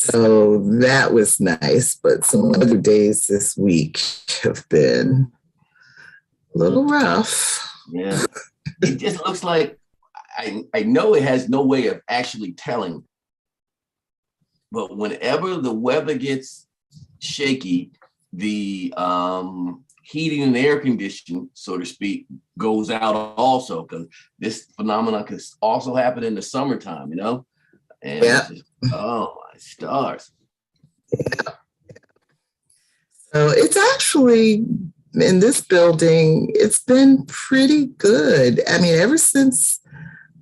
So that was nice. But some other days this week have been a little rough. Yeah. It just looks like I know it has no way of actually telling, but whenever the weather gets shaky, the heating and air conditioning, so to speak, goes out also, because this phenomenon could also happen in the summertime, and Yeah. it's just, oh my stars. So it's actually in this building, it's been pretty good. I mean, ever since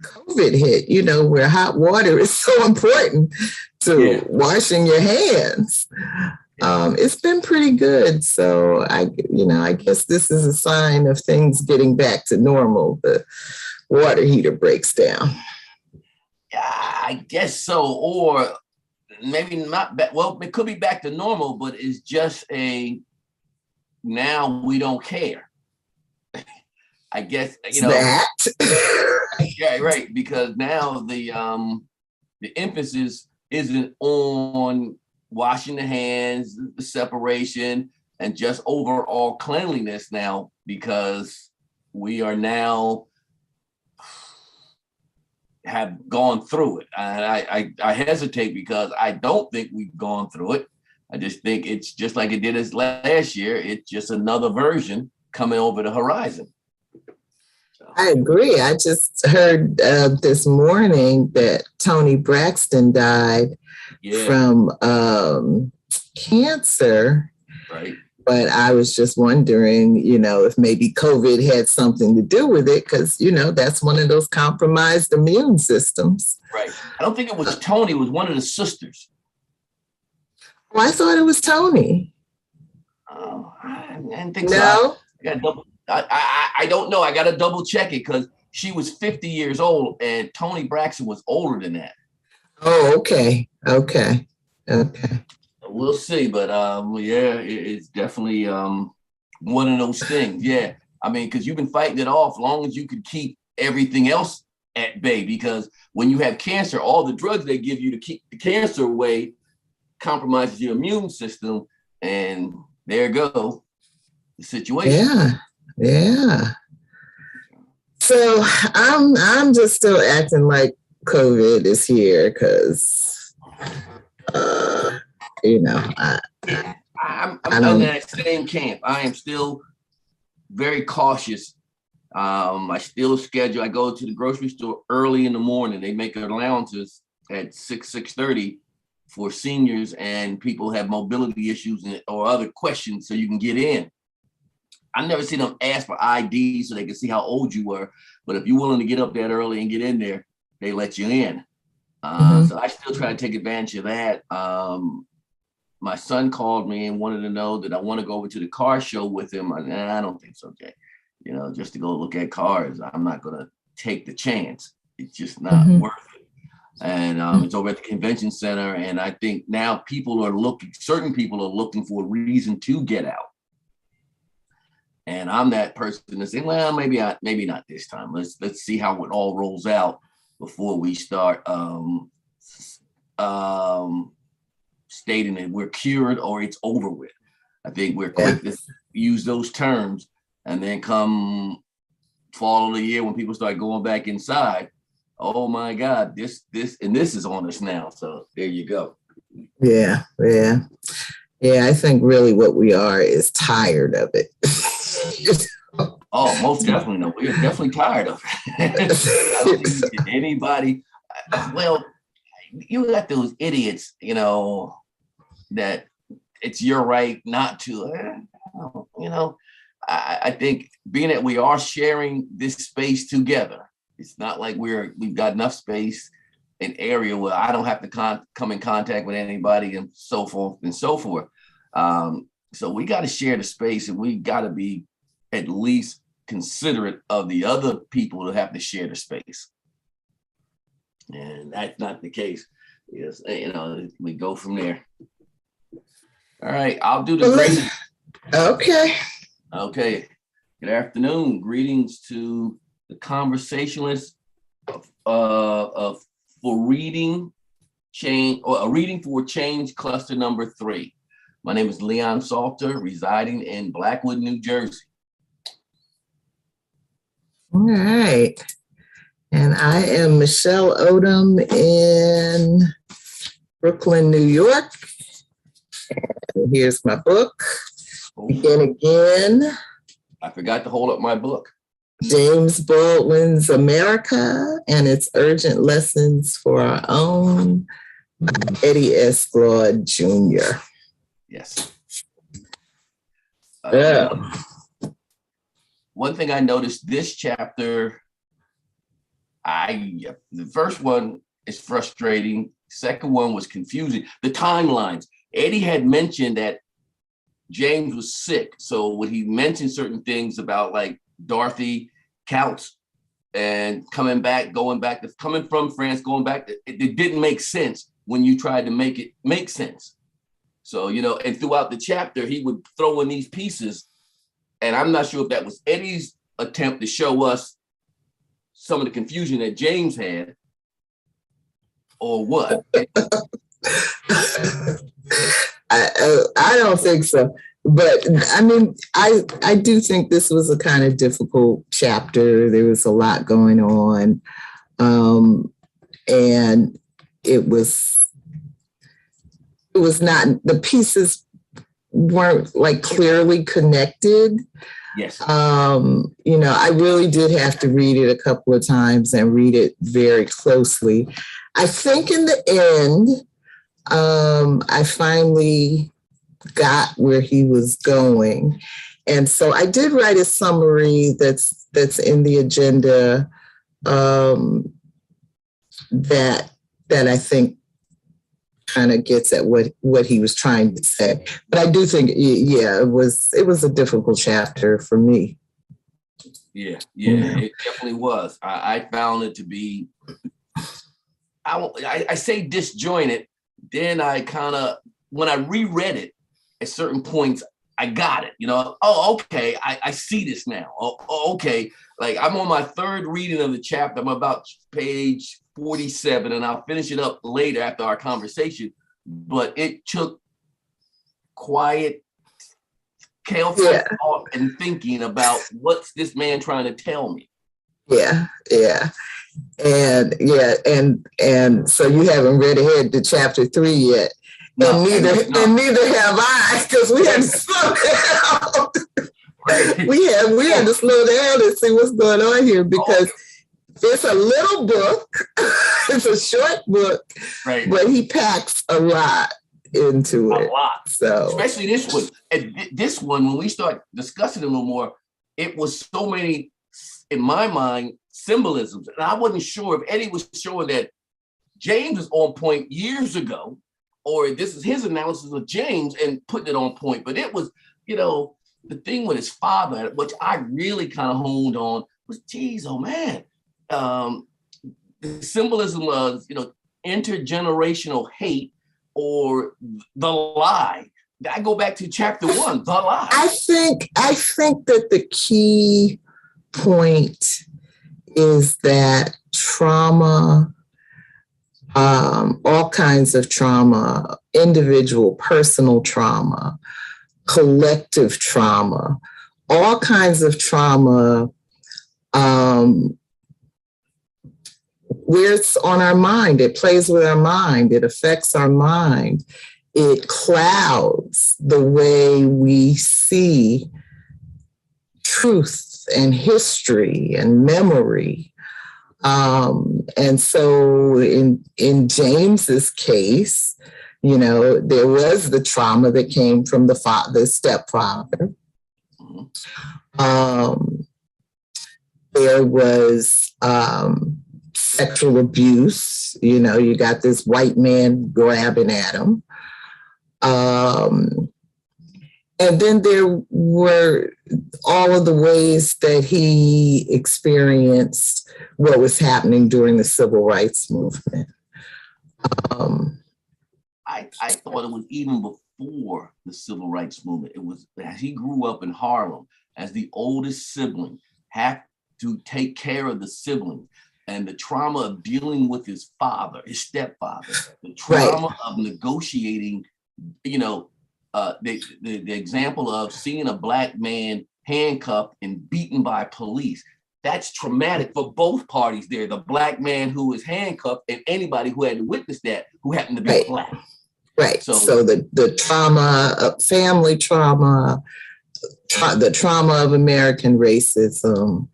COVID hit, where hot water is so important to washing your hands. It's been pretty good. So I guess this is a sign of things getting back to normal. The water heater breaks down. Yeah, I guess so. Or maybe not. Well, it could be back to normal, but it's just now we don't care. I guess, that. Yeah, right. Because now the emphasis isn't on washing the hands, the separation, and just overall cleanliness now, because we are now have gone through it. And I hesitate because I don't think we've gone through it. I just think it's just like it did us last year. It's just another version coming over the horizon. I agree. I just heard this morning that Tony Braxton died from cancer. Right. But I was just wondering, if maybe COVID had something to do with it, because, that's one of those compromised immune systems. Right. I don't think it was Tony. It was one of the sisters. Oh, I thought it was Tony. Oh, I didn't think so. I don't know. I got to double check it, because she was 50 years old and Tony Braxton was older than that. Oh, okay. We'll see, but it's definitely one of those things. Yeah, I mean, because you've been fighting it off long as you could keep everything else at bay. Because when you have cancer, all the drugs they give you to keep the cancer away compromises your immune system, and there go the situation. Yeah. So I'm just still acting like COVID is here, because I'm in that same camp. I am still very cautious. I still schedule. I go to the grocery store early in the morning. They make allowances at 6:30 for seniors and people have mobility issues or other questions, so you can get in. I've never seen them ask for ID so they can see how old you were. But if you're willing to get up that early and get in there, they let you in. So I still try to take advantage of that. My son called me and wanted to know that I want to go over to the car show with him. I don't think so, Jay. Just to go look at cars, I'm not going to take the chance. It's just not worth it. And it's over at the convention center. And I think now certain people are looking for a reason to get out. And I'm that person that's saying, well, maybe not this time. Let's see how it all rolls out before we start stating that we're cured or it's over with. I think we're quick to use those terms, and then come fall of the year when people start going back inside, oh my God, this is on us now. So there you go. Yeah. I think really what we are is tired of it. Oh, most definitely. No, we are definitely tired of it. I don't think anybody. Well, you got those idiots, that it's your right not to. I think being that we are sharing this space together, it's not like we've got enough space, an area where I don't have to come in contact with anybody and so forth and so forth. So we got to share the space, and we got to be at least considerate of the other people that have to share the space. And that's not the case. Yes, we go from there. All right, I'll do the greetings. Okay. Good afternoon. Greetings to the conversationalists for reading change, or a reading for change cluster number 3. My name is Leon Salter, residing in Blackwood, New Jersey. All right. And I am Michelle Odom in Brooklyn, New York. And here's my book. Begin Again. I forgot to hold up my book. James Baldwin's America and Its Urgent Lessons for Our Own, by Eddie S. Glaude Jr. Yes. Yeah. One thing I noticed this chapter, the first one is frustrating. Second one was confusing. The timelines. Eddie had mentioned that James was sick. So when he mentioned certain things about like Dorothy Counts and coming from France, going back, it didn't make sense when you tried to make it make sense. So, and throughout the chapter, he would throw in these pieces. And I'm not sure if that was Eddie's attempt to show us some of the confusion that James had or what. I don't think so. But I mean, I do think this was a kind of difficult chapter. There was a lot going on. And it was not, the pieces weren't like clearly connected. Yes. I really did have to read it a couple of times and read it very closely. I think in the end, I finally got where he was going. And so I did write a summary that's in the agenda that I think kind of gets at what he was trying to say. But I do think, it was a difficult chapter for me. Yeah, it definitely was. I found it to be, I say disjointed. Then I kind of, when I reread it, at certain points, I got it. Okay, I see this now. Okay, like I'm on my third reading of the chapter. I'm about page 47, and I'll finish it up later after our conversation. But it took quiet, careful thought and thinking about what's this man trying to tell me. Yeah. And so you haven't read ahead to chapter 3 yet. No, and neither have I, because we had to slow down. Right. We had to slow down and see what's going on here, because it's a little book. It's a short book, right? But he packs a lot into it. A lot. So especially this one. And this one, when we start discussing it a little more, it was so many, in my mind, symbolisms. And I wasn't sure if Eddie was showing that James was on point years ago, or this is his analysis of James and putting it on point. But it was, the thing with his father, which I really kind of honed on, was, geez, oh man. The symbolism was, intergenerational hate or the lie. I go back to chapter 1, the lie. I think that the key point is that trauma, all kinds of trauma, individual, personal trauma, collective trauma, all kinds of trauma, where it's on our mind, it plays with our mind, it affects our mind, it clouds the way we see truth and history and memory. And so in James's case, there was the trauma that came from the stepfather. There was sexual abuse. You got this white man grabbing at him. And then there were all of the ways that he experienced what was happening during the civil rights movement. I thought it was even before the civil rights movement. It was, as he grew up in Harlem as the oldest sibling, had to take care of the siblings. and the trauma of dealing with his father, his stepfather, the trauma of negotiating, the example of seeing a Black man handcuffed and beaten by police. That's traumatic for both parties there. The Black man who was handcuffed and anybody who had to witness that who happened to be Black. Right. So the trauma, family trauma, the trauma of American racism,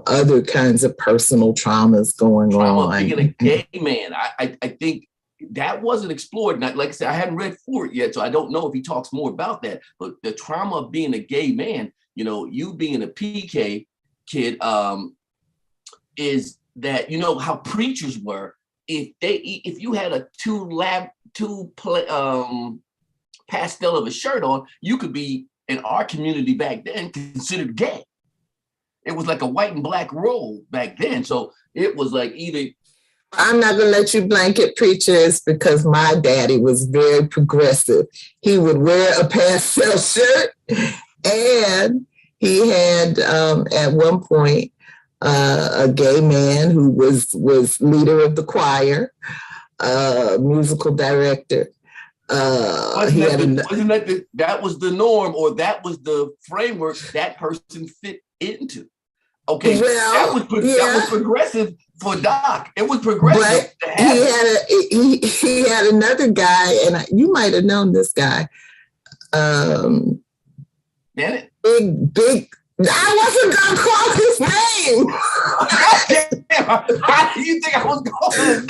other kinds of personal traumas going on. Being a gay man, I think that wasn't explored. Not, like I said, I hadn't read for it yet, so I don't know if he talks more about that. But the trauma of being a gay man, you being a PK kid, is that how preachers were. If you had a two pastel of a shirt on, you could be, in our community back then, considered gay. It was like a white and black role back then. So it was like either. I'm not going to let you blanket preachers because my daddy was very progressive. He would wear a pastel shirt, and he had at one point a gay man who was leader of the choir, musical director. That was the norm, or that was the framework that person fit into? Okay, that was progressive for Doc. It was progressive. But he had another guy, and you might have known this guy. Bennett? Big. I wasn't gonna call his name. How do you think I was going?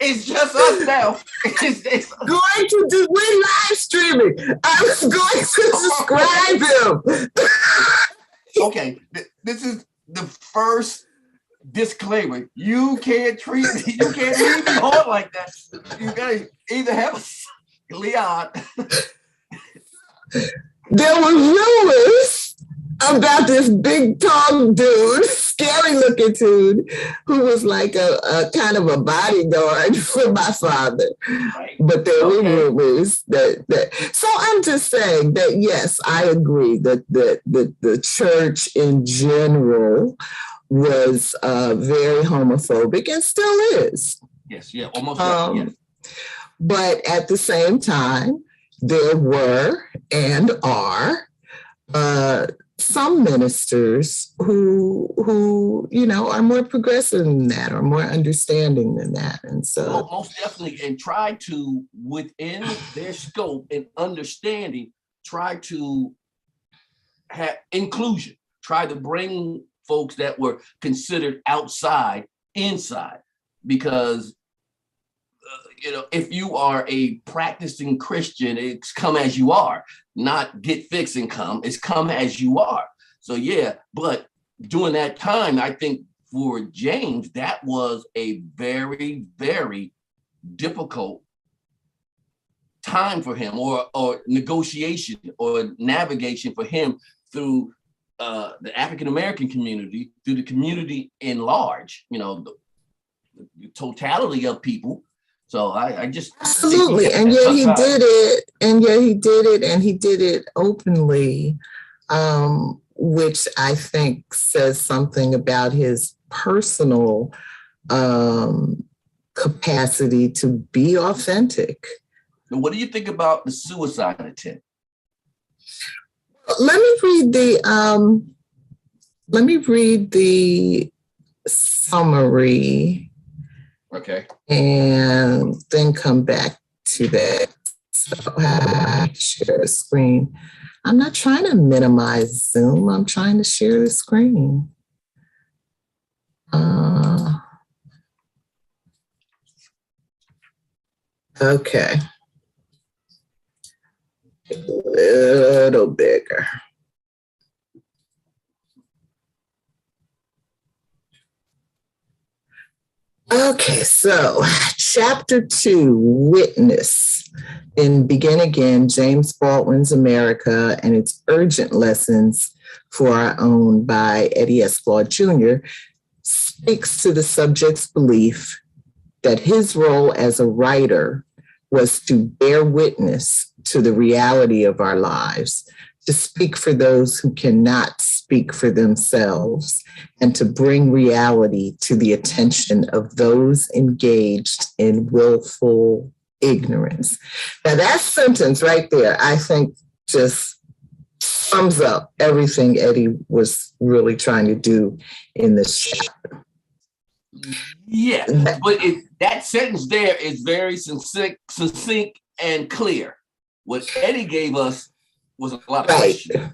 It's just us now. It's going to do. We're live streaming. I was going to describe him. Okay, this is the first disclaimer. You can't leave me on like that. You gotta either have a Leon. There were rumors about this big, tall dude, scary looking dude, who was like a kind of a bodyguard for my father. Right. But there were rumors that. So I'm just saying that, yes, I agree that the church in general was very homophobic and still is. Yes, yeah, almost. Yes. But at the same time, there were and are some ministers who are more progressive than that, or more understanding than that, and so most definitely, and try to, within their scope and understanding, try to have inclusion. Try to bring folks that were considered outside inside, because if you are a practicing Christian, it's come as you are, not get fixed and come. It's come as you are. So yeah, but during that time, I think for James, that was a very, very difficult time for him, or negotiation or navigation for him through the African-American community, through the community in large, the totality of people. So I just absolutely, and yet he did it, and he did it openly, which I think says something about his personal capacity to be authentic. What do you think about the suicide attempt? Let me read the summary. Okay. And then come back to that. So I share a screen. I'm not trying to minimize Zoom. I'm trying to share the screen. Okay. A little bigger. Okay, so chapter 2, Witness. In Begin Again, James Baldwin's America and Its Urgent Lessons for Our Own by Eddie S. Glaude Jr. speaks to the subject's belief that his role as a writer was to bear witness to the reality of our lives, to speak for those who cannot speak speak for themselves and to bring reality to the attention of those engaged in willful ignorance. Now, that sentence right there, I think, just sums up everything Eddie was really trying to do in this chapter. Yeah, but that sentence there is very succinct and clear. What Eddie gave us was a lot of questions.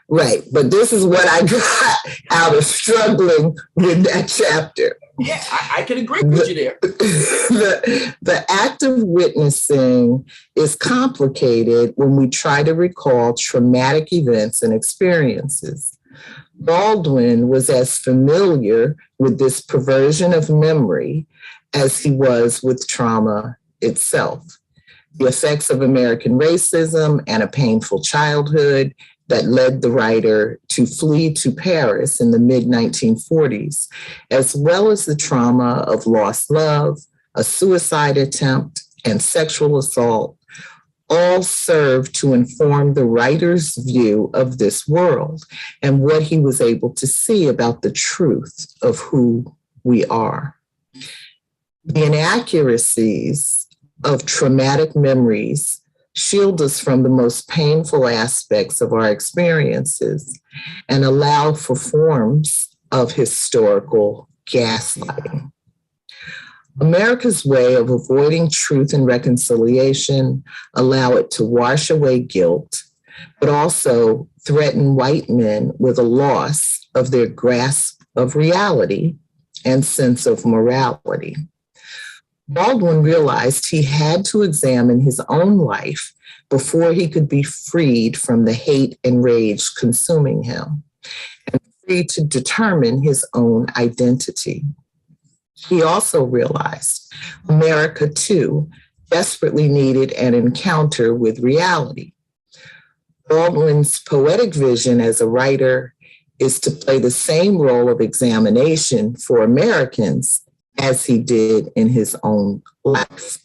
Right. But this is what I got out of struggling with that chapter. Yeah, I can agree with you there. The act of witnessing is complicated when we try to recall traumatic events and experiences. Baldwin was as familiar with this perversion of memory as he was with trauma itself. The effects of American racism and a painful childhood that led the writer to flee to Paris in the mid-1940s, as well as the trauma of lost love, a suicide attempt, and sexual assault, all serve to inform the writer's view of this world and what he was able to see about the truth of who we are. The inaccuracies of traumatic memories shield us from the most painful aspects of our experiences and allow for forms of historical gaslighting. America's way of avoiding truth and reconciliation allow it to wash away guilt, but also threaten white men with a loss of their grasp of reality and sense of morality. Baldwin realized he had to examine his own life before he could be freed from the hate and rage consuming him, and free to determine his own identity. He also realized America, too, desperately needed an encounter with reality. Baldwin's poetic vision as a writer is to play the same role of examination for Americans as he did in his own life.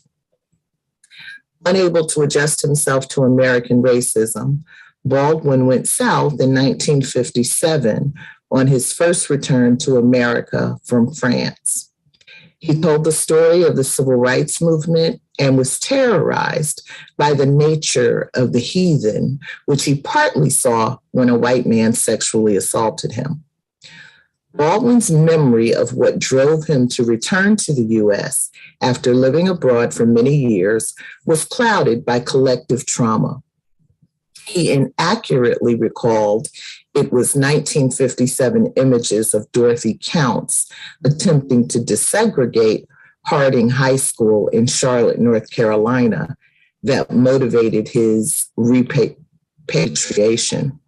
Unable to adjust himself to American racism, Baldwin went south in 1957 on his first return to America from France. He told the story of the civil rights movement and was terrorized by the nature of the heathen, which he partly saw when a white man sexually assaulted him. Baldwin's memory of what drove him to return to the U.S. after living abroad for many years was clouded by collective trauma. He inaccurately recalled it was 1957 images of Dorothy Counts attempting to desegregate Harding High School in Charlotte, North Carolina, that motivated his repatriation.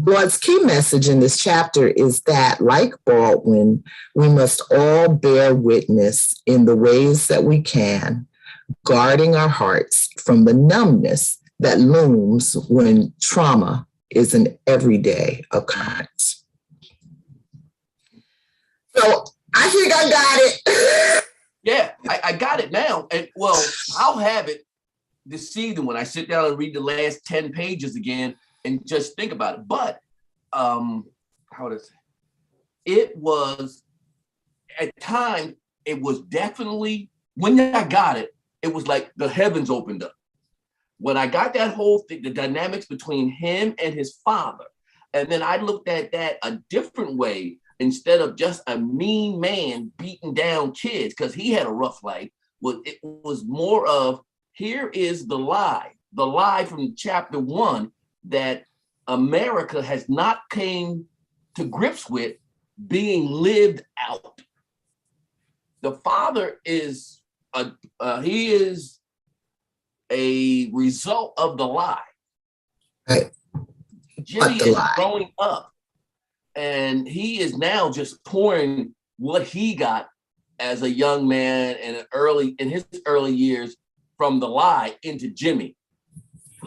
Glaude's key message in this chapter is that, like Baldwin, we must all bear witness in the ways that we can, guarding our hearts from the numbness that looms when trauma is an everyday occurrence. So I think I got it. Yeah, I got it now. And well, I'll have it this evening when I sit down and read the last 10 pages again and just think about it. But it was, at times, it was definitely, when I got it, it was like the heavens opened up. When I got that whole thing, the dynamics between him and his father, and then I looked at that a different way, instead of just a mean man beating down kids, because he had a rough life, it was more of, here is the lie from chapter 1 that America has not came to grips with being lived out. The father is he is a result of the lie. Right. Jimmy is growing up, and he is now just pouring what he got as a young man and in his early years from the lie into Jimmy.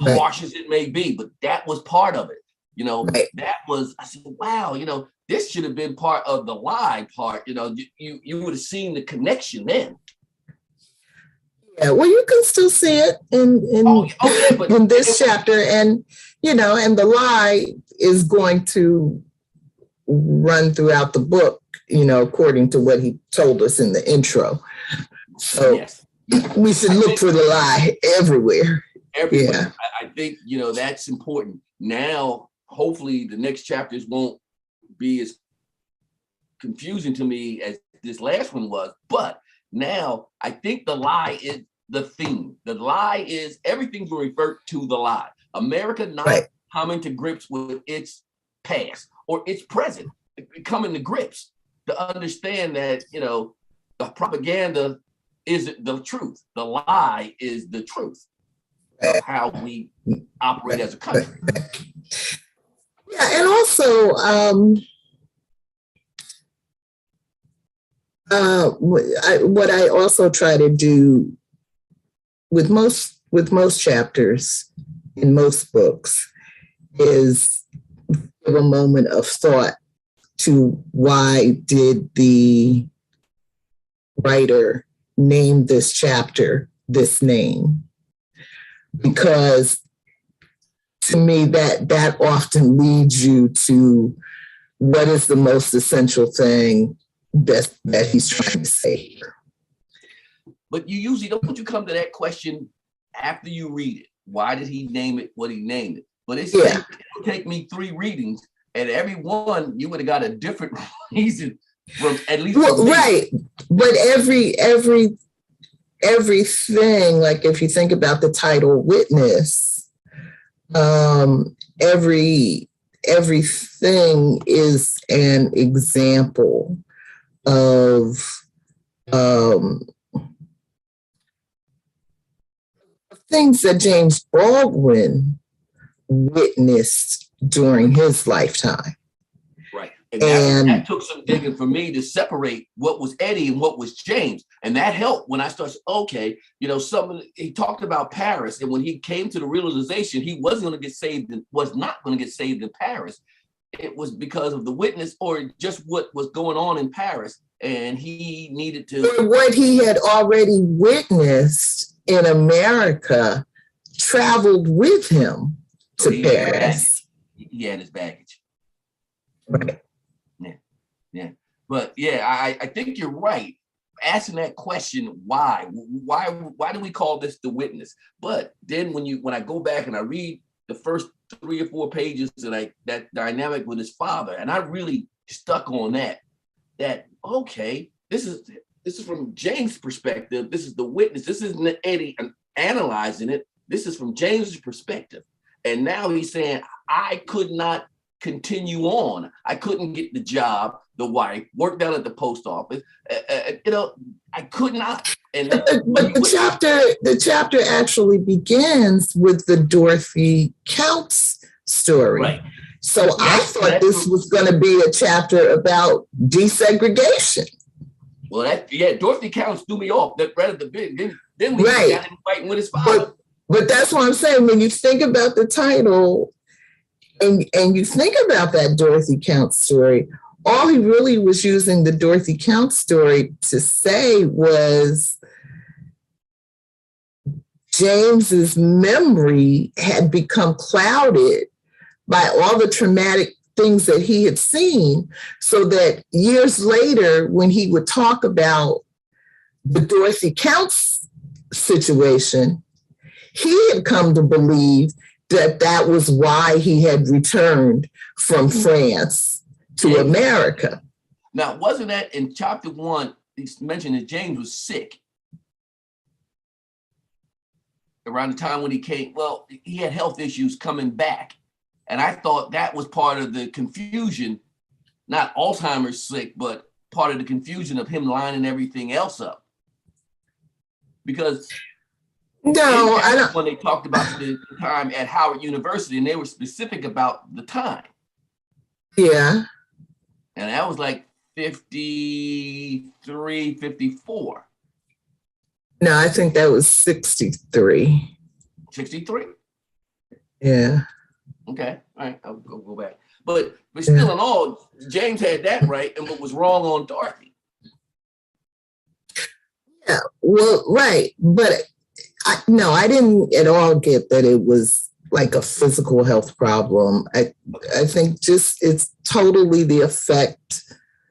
Right. Harsh as it may be, but that was part of it. Right. That was, I said, wow, this should have been part of the lie part. You would have seen the connection then. Yeah, well, you can still see it in this chapter, and and the lie is going to run throughout the book, according to what he told us in the intro. So yes, we should look for the lie everywhere. Yeah. I think, that's important. Now, hopefully the next chapters won't be as confusing to me as this last one was. But now I think the lie is the theme. The lie is everything will revert to the lie. America not coming to grips with its past or its present, coming to grips to understand that, the propaganda isn't the truth. The lie is the truth of how we operate as a country. Yeah, and also what I also try to do with most chapters in most books is give a moment of thought to why did the writer name this chapter this name, because to me that often leads you to what is the most essential thing that he's trying to say here. But you usually don't you come to that question after you read it. Why did he name it what he named it? But it'll take me 3 readings, and every one you would have got a different reason from at least. Well, right, but everything, like if you think about the title "Witness," everything is an example of things that James Baldwin witnessed during his lifetime. Right. And that took some digging for me to separate what was Eddie and what was James. And that helped when I started, he talked about Paris. And when he came to the realization he wasn't going to get saved and was not going to get saved in Paris, it was because of the witness or just what was going on in Paris. And he needed to. Or what he had already witnessed in America traveled with him to Paris. He had his baggage. Right. Yeah. But I think you're right. Asking that question, why do we call this the witness? But then when I go back and I read the first 3 or 4 pages that dynamic with his father, and I really stuck on that okay, this is from James' perspective. This is the witness. This isn't Eddie analyzing it. This is from James' perspective. And now he's saying, I could not continue on. I couldn't get the job. The wife worked out at the post office. I could not. And but the chapter actually begins with the Dorothy Counts story. Right. So I thought this was going to be a chapter about desegregation. Well, Dorothy Counts threw me off that right at the beginning. Then we got him fighting with his father. But that's what I'm saying. When you think about the title and you think about that Dorothy Counts story, all he really was using the Dorothy Counts story to say was James's memory had become clouded by all the traumatic things that he had seen, so that years later, when he would talk about the Dorothy Counts situation, he had come to believe that was why he had returned from France to America. Now, wasn't that in chapter 1, he mentioned that James was sick around the time when he came? Well, he had health issues coming back. And I thought that was part of the confusion, not Alzheimer's sick, but part of the confusion of him lining everything else up. Because when they talked about the time at Howard University, and they were specific about the time. Yeah. And that was like 53, 54. No, I think that was 63. 63? Yeah. Okay, all right, I'll go back. But still in all, James had that right, and what was wrong on Dorothy. Yeah, well, right. But I didn't at all get that it was like a physical health problem. I think just it's totally the effect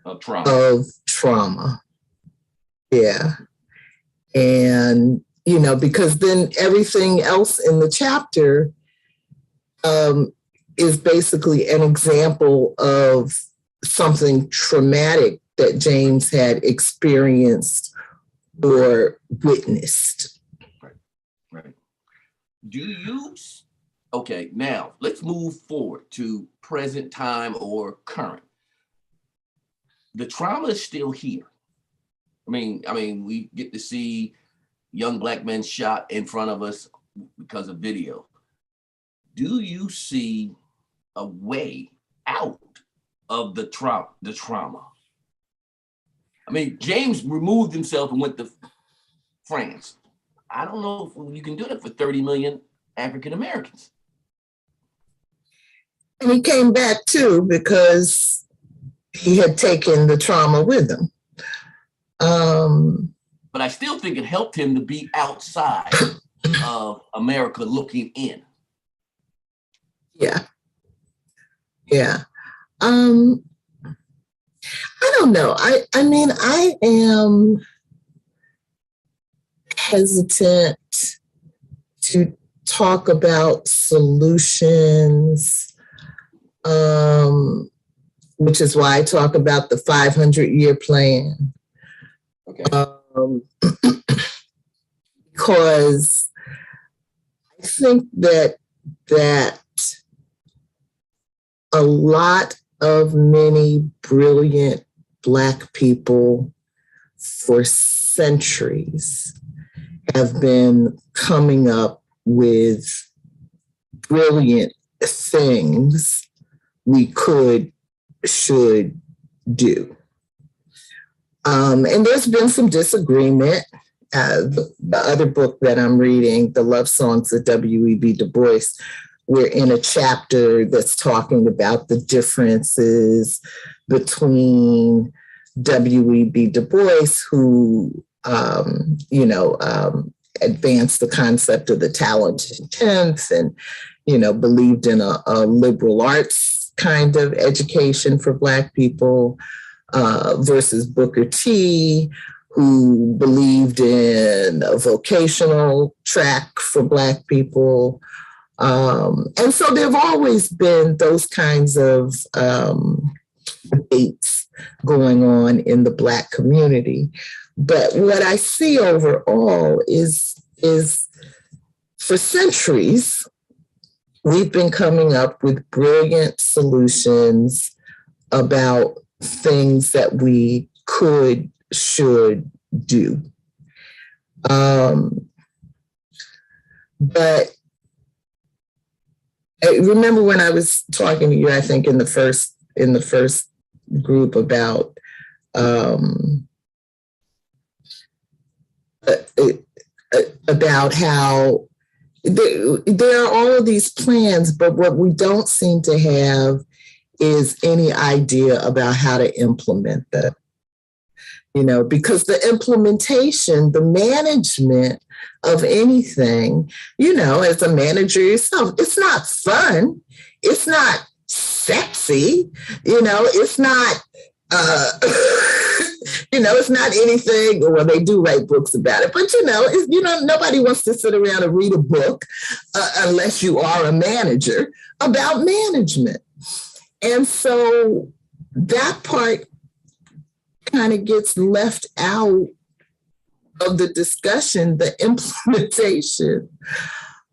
of trauma. Yeah. And, because then everything else in the chapter is basically an example of something traumatic that James had experienced or witnessed. Right. Okay, now let's move forward to present time or current. The trauma is still here. I mean, we get to see young Black men shot in front of us because of video. Do you see a way out of the trauma? I mean, James removed himself and went to France. I don't know if you can do that for 30 million African Americans. And he came back too because he had taken the trauma with him. But I still think it helped him to be outside of America looking in. Yeah. I don't know. I mean, I am hesitant to talk about solutions, which is why I talk about the 500-year plan. Okay. Because I think that a lot of many brilliant Black people for centuries have been coming up with brilliant things we should do. And there's been some disagreement. The other book that I'm reading, The Love Songs of W.E.B. Du Bois, we're in a chapter that's talking about the differences between W.E.B. Du Bois, who, advanced the concept of the talented tenth and, believed in a liberal arts kind of education for Black people, versus Booker T, who believed in a vocational track for Black people. And so there have always been those kinds of debates going on in the Black community. But what I see overall is for centuries, we've been coming up with brilliant solutions about things that we should do. But I remember when I was talking to you, I think in the first group about how there are all of these plans, but what we don't seem to have is any idea about how to implement them. Because the implementation, the management of anything, as a manager yourself, it's not fun. It's not sexy. It's not, it's not anything. Well, they do write books about it, but nobody wants to sit around and read a book unless you are a manager about management. And so that part kind of gets left out of the discussion, the implementation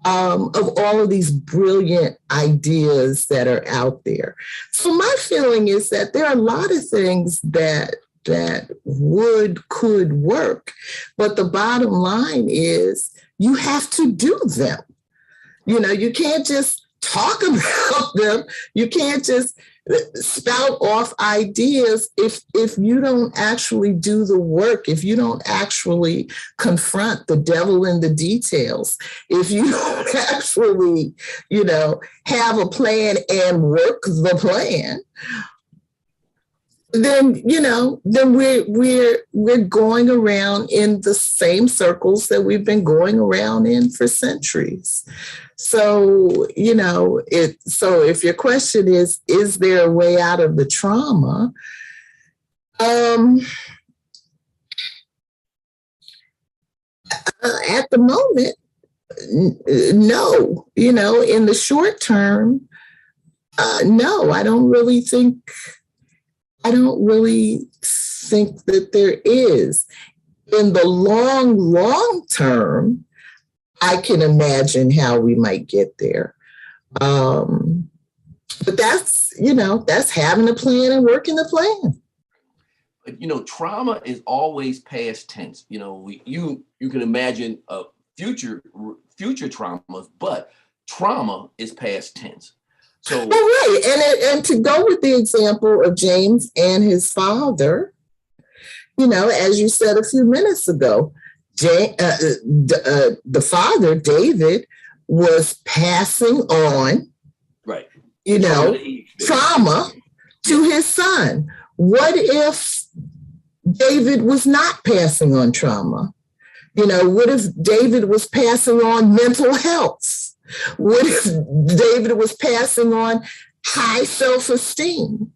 of all of these brilliant ideas that are out there. So my feeling is that there are a lot of things that could work, but the bottom line is you have to do them. You can't just talk about them. You can't just spout off ideas if you don't actually do the work, if you don't actually confront the devil in the details, if you don't actually, have a plan and work the plan, then we're going around in the same circles that we've been going around in for centuries. So, so if your question is there a way out of the trauma? At the moment, no. In the short term, no. I don't really think that there is. In the long term, I can imagine how we might get there. But that's having a plan and working the plan. But trauma is always past tense. You can imagine future traumas, but trauma is past tense. So right, and to go with the example of James and his father, as you said a few minutes ago, the father, David, was passing on, right, trauma to his son. What if David was not passing on trauma? What if David was passing on mental health? What if David was passing on high self-esteem?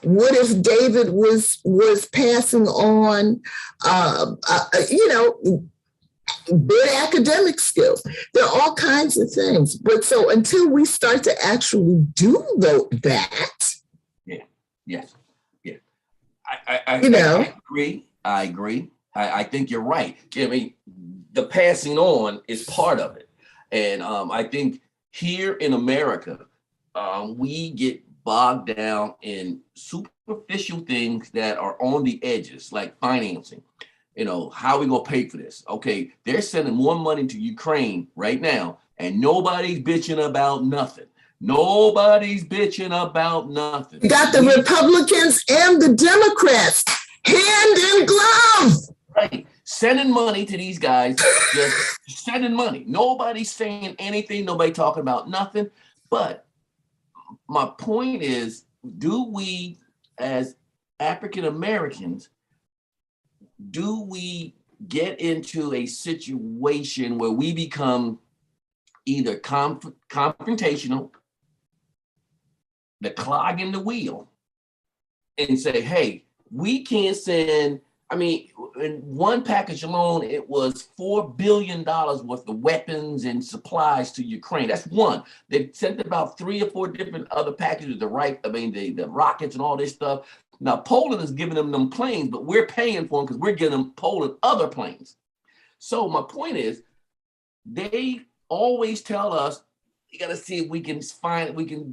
What if David was passing on, good academic skills? There are all kinds of things. But so until we start to actually do that. Yeah. Yes. Yeah. I agree. I think you're right. I mean, the passing on is part of it. And I think here in America, we get bogged down in superficial things that are on the edges, like financing. How are we going to pay for this? Okay, they're sending more money to Ukraine right now, and nobody's bitching about nothing. Nobody's bitching about nothing. You got the Republicans and the Democrats hand in glove. Right. Sending money to these guys, just sending money. Nobody's saying anything. Nobody talking about nothing. But my point is, do we, as African Americans, do we get into a situation where we become either confrontational, the clog in the wheel, and say, hey, we can't send, in one package alone, it was $4 billion worth of weapons and supplies to Ukraine. That's one. They sent about 3 or 4 different other packages, the rockets and all this stuff. Now, Poland is giving them planes, but we're paying for them because we're giving them Poland other planes. So my point is, they always tell us, you got to see if we can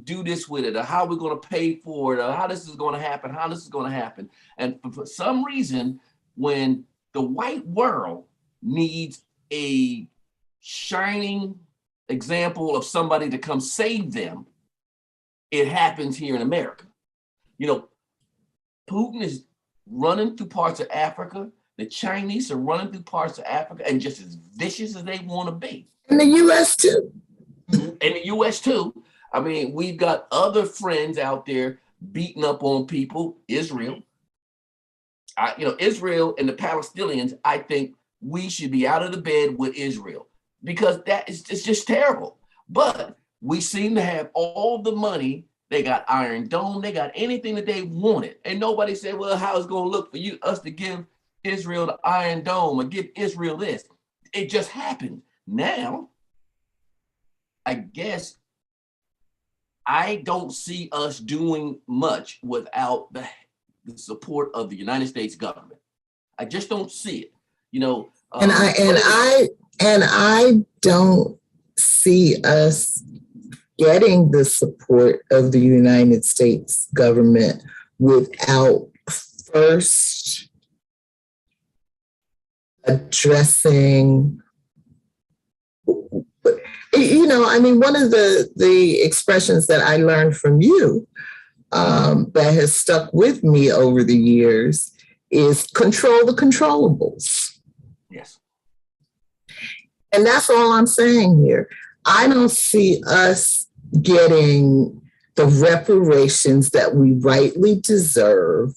do this with it, or how we're going to pay for it, or how this is going to happen, And for some reason, when the white world needs a shining example of somebody to come save them, it happens here in America. Putin is running through parts of Africa. The Chinese are running through parts of Africa and just as vicious as they want to be. In the U.S. too. In the U.S. too. We've got other friends out there beating up on people. Israel. Israel and the Palestinians, I think we should be out of the bed with Israel because it's just terrible. But we seem to have all the money. They got Iron Dome. They got anything that they wanted. And nobody said, well, how it's going to look for us to give Israel the Iron Dome or give Israel this. It just happened. Now, I guess I don't see us doing much without the support of the United States government. I just don't see it. And I don't see us getting the support of the United States government without first addressing, one of the expressions that I learned from you that has stuck with me over the years is control the controllables. Yes. And that's all I'm saying here. I don't see us getting the reparations that we rightly deserve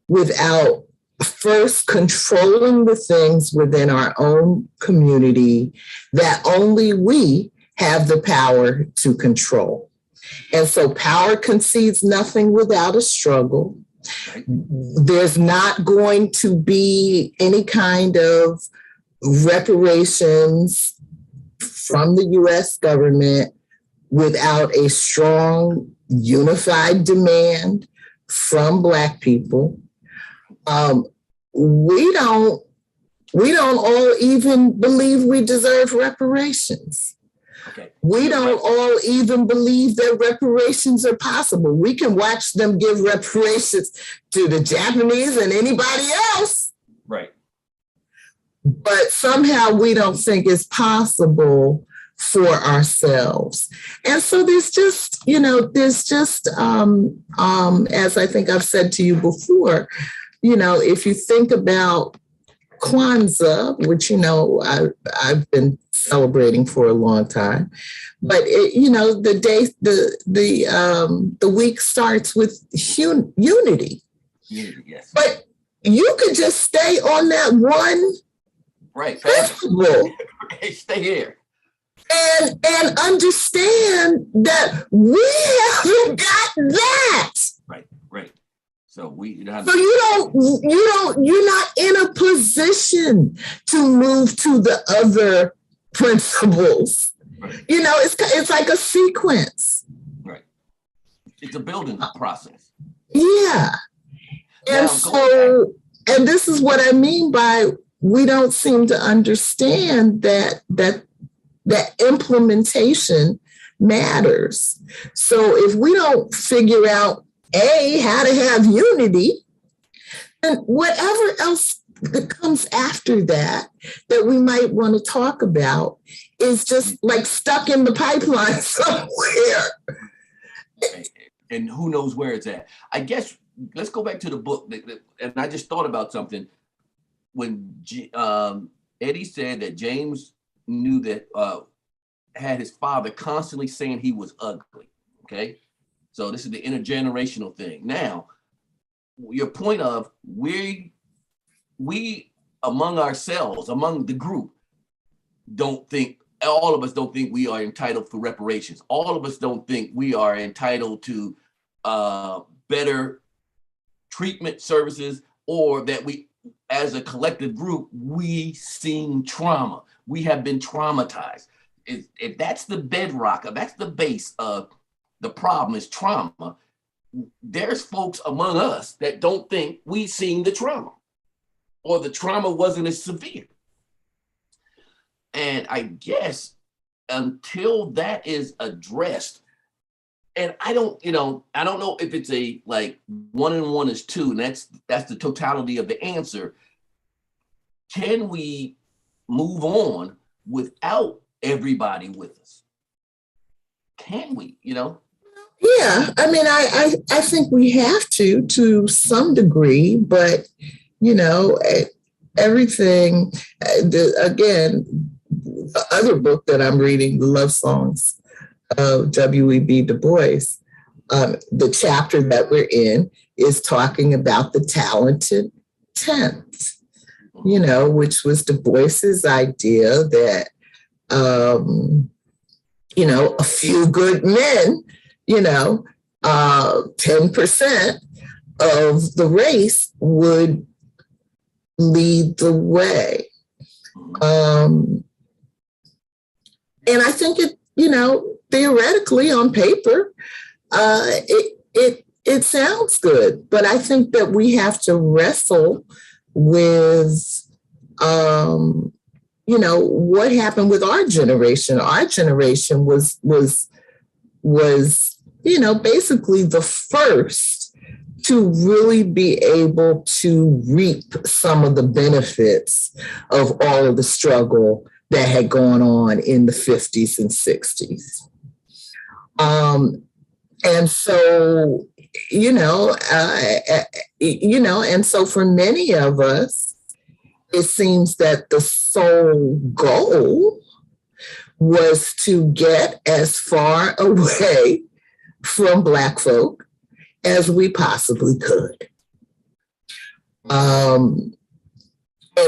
without first controlling the things within our own community that only we have the power to control. And so power concedes nothing without a struggle. Right. There's not going to be any kind of reparations from the US government without a strong, unified demand from Black people. We don't all even believe we deserve reparations. Okay. We don't all even believe that reparations are possible. We can watch them give reparations to the Japanese and anybody else. Right. But somehow we don't think it's possible for ourselves. And so there's just, as I think I've said to you before, if you think about Kwanzaa, which, I've been celebrating for a long time, but the week starts with unity. Unity, yes. But you could just stay on that one principle. Stay here. And understand that we haven't got that. Right. So you're not in a position to move to the other principles. Right. It's like a sequence. Right. It's a building process. Yeah. And and this is what I mean by we don't seem to understand that implementation matters. So if we don't figure out how to have unity, then whatever else that comes after that we might want to talk about is just like stuck in the pipeline somewhere. And who knows where it's at. I guess let's go back to the book. And I just thought about something. When Eddie said that James knew that had his father constantly saying he was ugly. Okay. So this is the intergenerational thing. Now, your point of we among ourselves, among the group, all of us don't think we are entitled for reparations. All of us don't think we are entitled to better treatment services, or that we, as a collective group, we seen trauma. We have been traumatized. If that's the bedrock, if that's the base of the problem is trauma, there's folks among us that don't think we seen the trauma, or the trauma wasn't as severe. And I guess until that is addressed, and I don't know if it's a like 1 and 1 is 2, and that's the totality of the answer. Can we move on without everybody with us? Can we, Yeah, I mean, I think we have to some degree, but, everything, the other book that I'm reading, The Love Songs of W.E.B. Du Bois, the chapter that we're in is talking about the talented 10th, which was Du Bois's idea that, a few good men, 10% of the race would lead the way. And I think theoretically on paper, it sounds good, but I think that we have to wrestle with, what happened with our generation. Our generation was basically the first to really be able to reap some of the benefits of all of the struggle that had gone on in the 50s and 60s. And so, and so for many of us, it seems that the sole goal was to get as far away from Black folk as we possibly could. And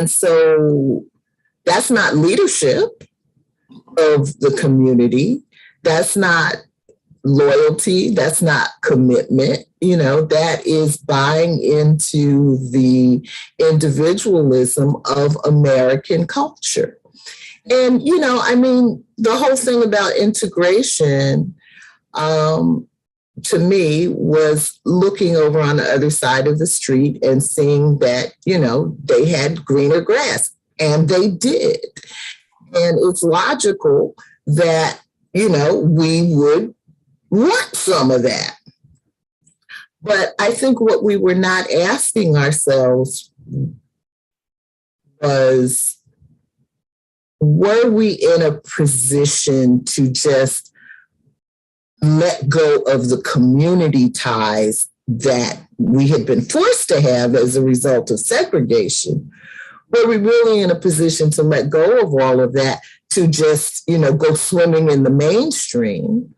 so that's not leadership. of the community. That's not loyalty. That's not commitment. That is buying into the individualism of American culture. And, the whole thing about integration, to me, was looking over on the other side of the street and seeing that, they had greener grass, and they did. And it's logical that, we would want some of that. But I think what we were not asking ourselves was, were we in a position to just let go of the community ties that we had been forced to have as a result of segregation? Were we really in a position to let go of all of that to just, go swimming in the mainstream?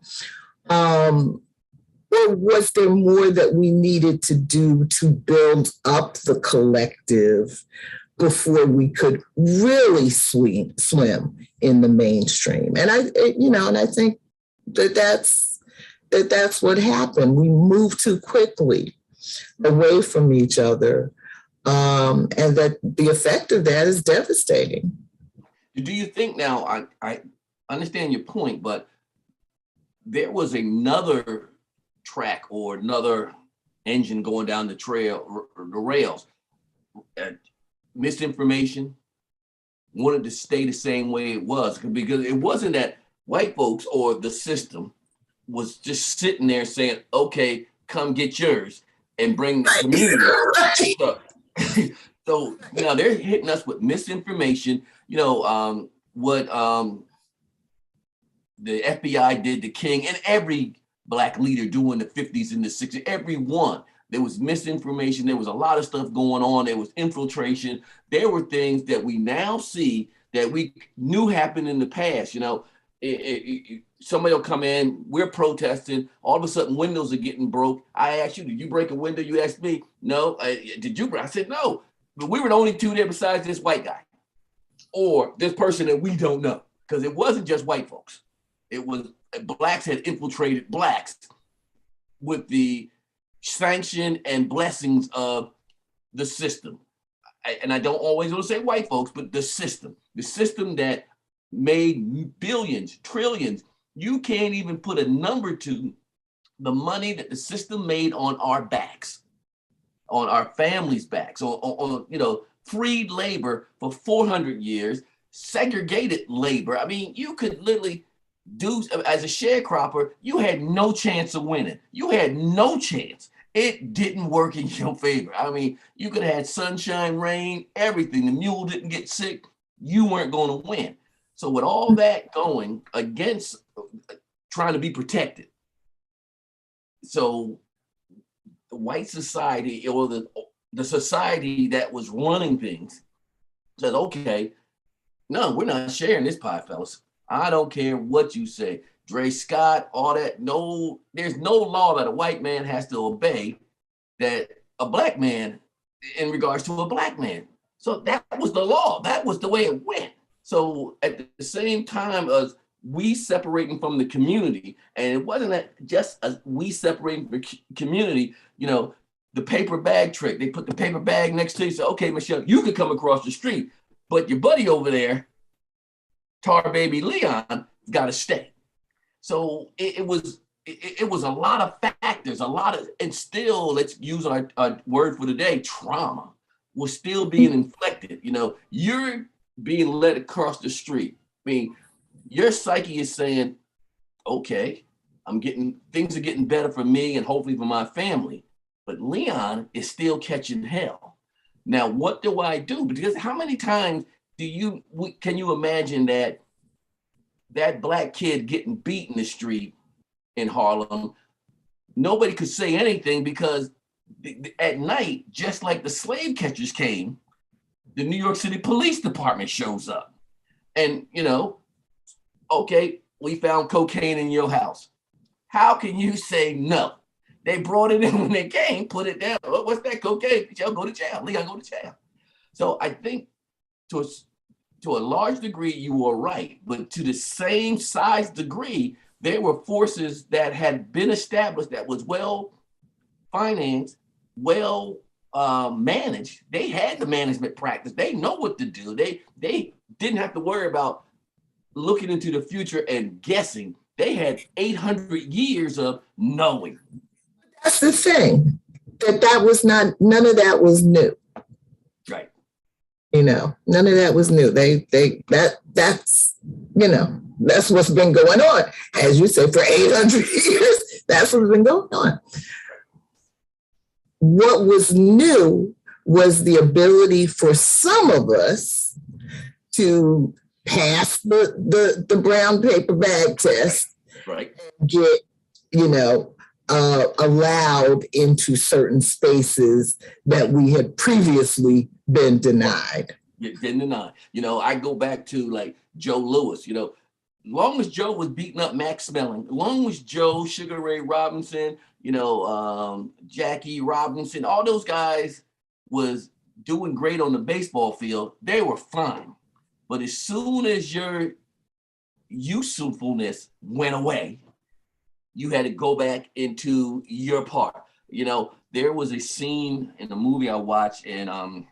Or was there more that we needed to do to build up the collective before we could really swim in the mainstream? And I think that's what happened. We moved too quickly away from each other, and that the effect of that is devastating. Do you think now, I understand your point, but there was another track or another engine going down the trail, the rails. Misinformation, wanted to stay the same way it was, because it wasn't that white folks or the system was just sitting there saying, okay, come get yours and bring the community. Right. So now they're hitting us with misinformation. What the FBI did to King and every Black leader doing the 50s and the 60s, everyone. There was misinformation. There was a lot of stuff going on. There was infiltration. There were things that we now see that we knew happened in the past. Somebody will come in, we're protesting, all of a sudden windows are getting broke. I asked you, did you break a window? You asked me, no. Did you? I said, no. But we were the only two there besides this white guy or this person that we don't know, because it wasn't just white folks. It was Blacks had infiltrated Blacks with the sanction and blessings of the system. And I don't always want to say white folks, but the system that made billions, trillions. You can't even put a number to the money that the system made on our backs, on our families' backs, on freed labor for 400 years, segregated labor. I mean, you could literally do, as a sharecropper, you had no chance of winning. You had no chance. It didn't work in your favor. I mean, you could have had sunshine, rain, everything. The mule didn't get sick. You weren't going to win. So with all that going against trying to be protected, so the white society, or the society that was running things, said, okay, no, we're not sharing this pie, fellas. I don't care what you say. Dre Scott, all that. No, there's no law that a white man has to obey that a Black man, in regards to a Black man. So that was the law. That was the way it went. So at the same time as we separating from the community, and it wasn't that just as we separating from the community, the paper bag trick. They put the paper bag next to you, say, okay, Michelle, you could come across the street, but your buddy over there, Tar Baby Leon, got to stay. So it was a lot of factors, and still, let's use our word for today, trauma was still being inflicted. You're being led across the street. I mean, your psyche is saying, okay, things are getting better for me and hopefully for my family, but Leon is still catching hell. Now, what do I do? Because how many times can you imagine that Black kid getting beat in the street in Harlem? Nobody could say anything because at night, just like the slave catchers came, the New York City Police Department shows up. And, okay, we found cocaine in your house. How can you say no? They brought it in when they came, put it down. What's that cocaine? Y'all go to jail. Leon, go to jail. So I think to a large degree, you were right, but to the same size degree, there were forces that had been established that was well financed, well managed. They had the management practice. They know what to do. They didn't have to worry about looking into the future and guessing. They had 800 years of knowing. That's the thing. That was not, none of that was new. Right. You know, none of that was new. That's, you know, that's what's been going on. As you said, for 800 years, that's what's been going on. What was new was the ability for some of us to pass the brown paper bag test, right, and get, you know, allowed into certain spaces that we had previously been denied. Been denied. You know, I go back to like Joe Louis, you know, long as Joe was beating up Max Smelling, long as Joe, Sugar Ray Robinson, you know, Jackie Robinson, all those guys was doing great on the baseball field, they were fine. But as soon as your usefulness went away, you had to go back into your part. You know, there was a scene in the movie I watched, and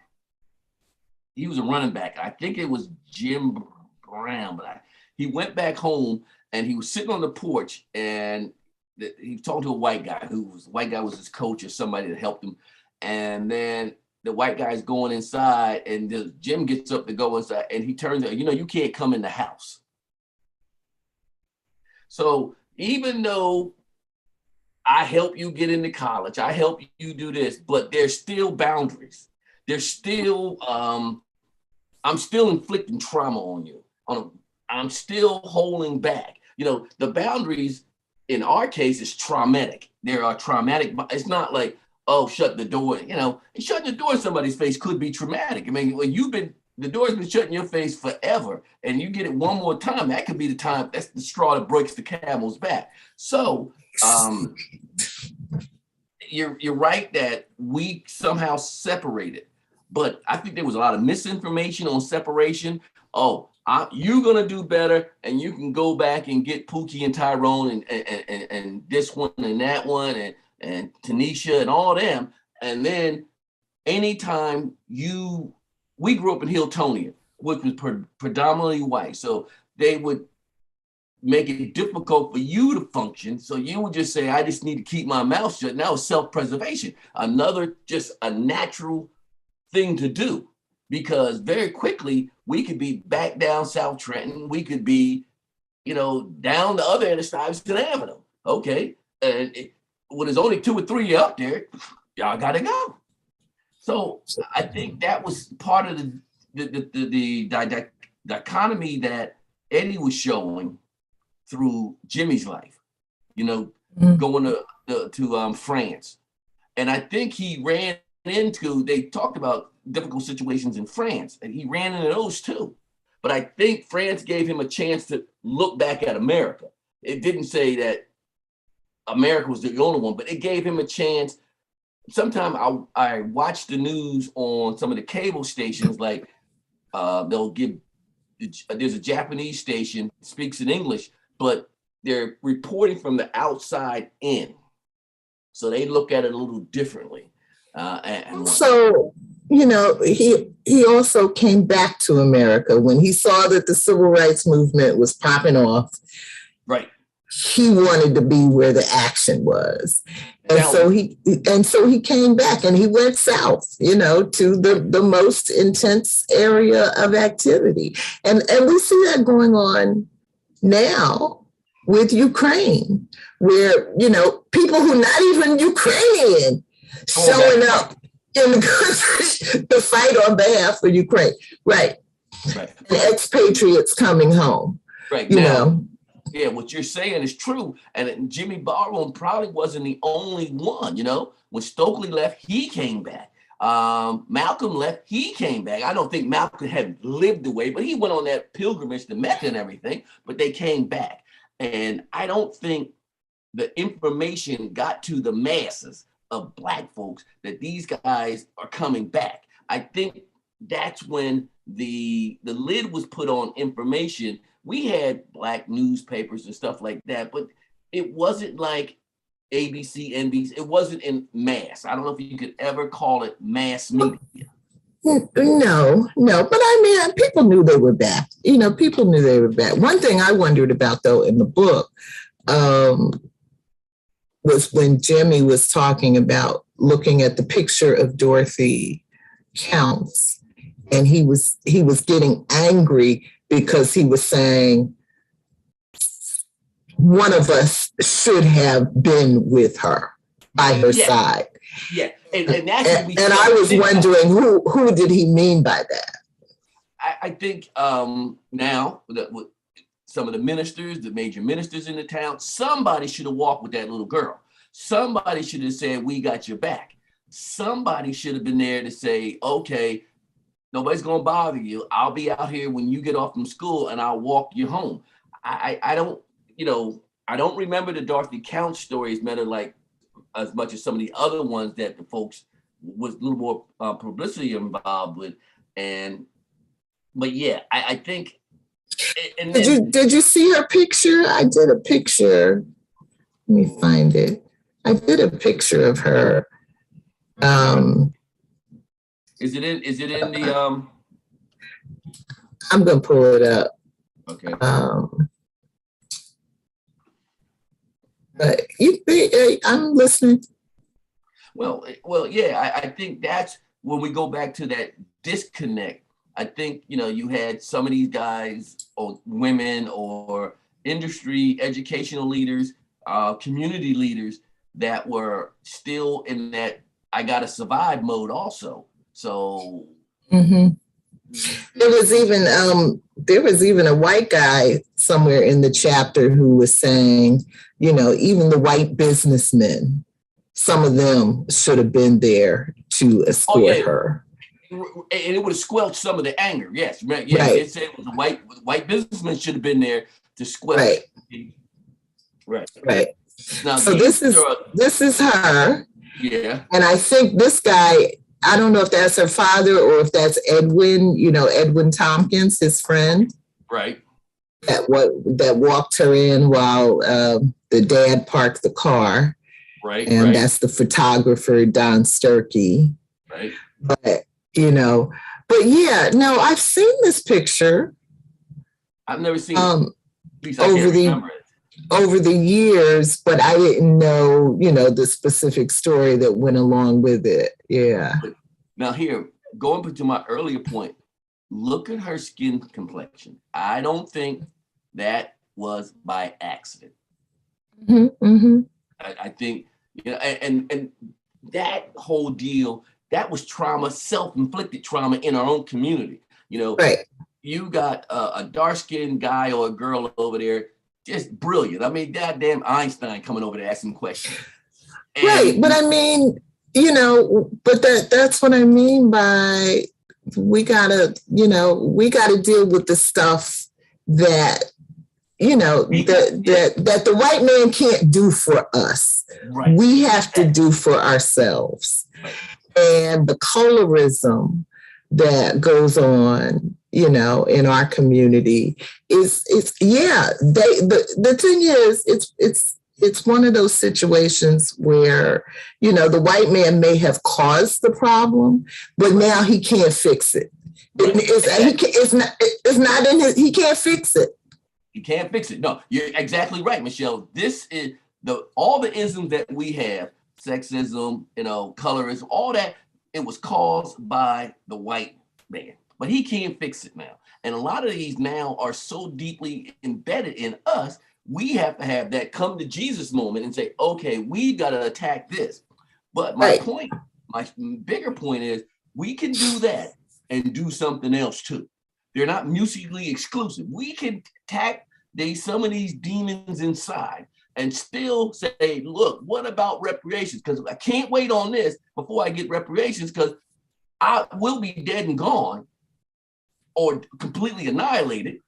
he was a running back. I think it was Jim Brown, but he went back home and he was sitting on the porch, and he talked to a white guy white guy was his coach or somebody that helped him. And then the white guy's going inside, and Jim gets up to go inside, and he turns out, you know, you can't come in the house. So even though I help you get into college, I help you do this, but there's still boundaries. There's still, I'm still inflicting trauma on you. I'm still holding back. You know, the boundaries in our case is traumatic. There are traumatic, it's not like, oh, shut the door. You know, shutting the door in somebody's face could be traumatic. I mean, when the door's been shut in your face forever, and you get it one more time, that could be the time, that's the straw that breaks the camel's back. So you're right that we somehow separated, but I think there was a lot of misinformation on separation. Oh, you're gonna do better, and you can go back and get Pookie and Tyrone and this one and that one and Tanisha and all them. And then anytime we grew up in Hiltonia, which was predominantly white. So they would make it difficult for you to function. So you would just say, I just need to keep my mouth shut. Now it's self-preservation. Just a natural thing to do, because very quickly we could be back down South Trenton. We could be, you know, down the other end of Stuyvesant Avenue. Okay. And when there's only 2 or 3 up there, y'all got to go. So I think that was part of the dichotomy that Eddie was showing through Jimmy's life, you know, going to France. And I think he ran into, they talked about difficult situations in France, and he ran into those too. But I think France gave him a chance to look back at America. It didn't say that America was the only one, but it gave him a chance. Sometimes I watch the news on some of the cable stations, like they'll give, there's a Japanese station, speaks in English, but they're reporting from the outside in. So they look at it a little differently. So, you know, he also came back to America when he saw that the civil rights movement was popping off. Right. He wanted to be where the action was. And so he came back, and he went south, you know, to the most intense area of activity. And we see that going on now with Ukraine, where, you know, people who are not even Ukrainian showing up in the country to fight on behalf of Ukraine. Right. And expatriates coming home. Right. You know. Yeah, what you're saying is true. And Jimmy Baldwin probably wasn't the only one. You know, when Stokely left, he came back. Malcolm left, he came back. I don't think Malcolm had lived away, but he went on that pilgrimage to Mecca and everything, but they came back. And I don't think the information got to the masses of Black folks that these guys are coming back. I think that's when the lid was put on information. We had Black newspapers and stuff like that, but it wasn't like ABC, NBC. It wasn't in mass. I don't know if you could ever call it mass media. No. But I mean, people knew they were back. People knew they were back. One thing I wondered about, though, in the book was when Jimmy was talking about looking at the picture of Dorothy Counts, and he was getting angry because he was saying one of us should have been with her by her side. Yeah. And I was wondering who did he mean by that? I think now that some of the ministers, the major ministers in the town, somebody should have walked with that little girl. Somebody should have said, "We got your back." Somebody should have been there to say, "Okay, nobody's gonna bother you. I'll be out here when you get off from school, and I'll walk you home." I don't remember the Dorothy Count stories matter like as much as some of the other ones that the folks was a little more publicity involved with. But yeah, I think. And did you see her picture? I did a picture. Let me find it. I did a picture of her. Is it in the? I'm gonna pull it up. Okay. But I'm listening. Well, yeah. I think that's when we go back to that disconnect. I think you had some of these guys or women or industry, educational leaders, community leaders that were still in that I gotta survive mode also. So there was even a white guy somewhere in the chapter who was saying, even the white businessmen, some of them should have been there to escort her. And it would have squelched some of the anger. Yes, right. Yeah, right. It said it was the white businessmen should have been there to squelch. Right. Now, so this is her. Yeah. And I think this guy, I don't know if that's her father or if that's Edwin, Edwin Tompkins, his friend. Right. That walked her in while the dad parked the car. Right. And that's the photographer, Don Sturkey. Right. But yeah, no, I've seen this picture. I've never seen it. Over the years, but I didn't know, the specific story that went along with it. Yeah. Now here, going to my earlier point, look at her skin complexion. I don't think that was by accident. I think, and that whole deal, that was trauma, self-inflicted trauma in our own community. Right. You got a dark-skinned guy or a girl over there, just brilliant. I mean, goddamn Einstein coming over there asking questions. Right, but I mean, but that's what I mean by we gotta deal with the stuff that that the white man can't do for us. Right. We have to do for ourselves. Right. And the colorism that goes on, in our community is the thing is it's one of those situations where, the white man may have caused the problem, but now he can't fix it. It's not in his, he can't fix it. He can't fix it. No, you're exactly right, Michelle. This is all the isms that we have, sexism, colorism, all that, it was caused by the white man. But he can't fix it now. And a lot of these now are so deeply embedded in us, we have to have that come to Jesus moment and say, okay, we got to attack this. But my bigger point is we can do that and do something else too. They're not mutually exclusive. We can attack some of these demons inside and still say, look, what about reparations? Because I can't wait on this before I get reparations because I will be dead and gone or completely annihilated.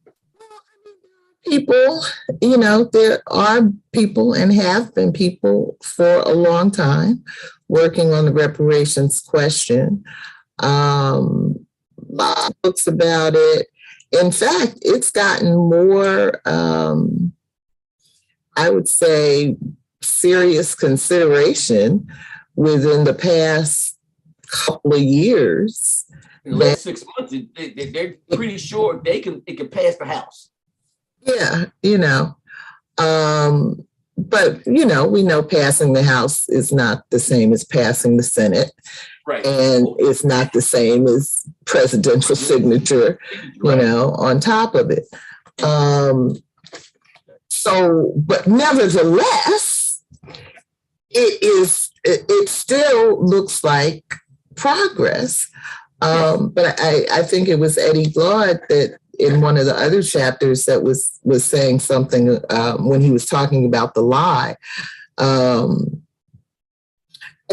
People, there are people and have been people for a long time working on the reparations question. lot of books about it. In fact, it's gotten more, I would say, serious consideration within the past couple of years. In the last 6 months, they're pretty sure it can pass the House. Yeah, but we know passing the House is not the same as passing the Senate. Right. And it's not the same as presidential signature, on top of it. But nevertheless, it still looks like progress. But I think it was Eddie Glaude that in one of the other chapters that was saying something when he was talking about the lie. I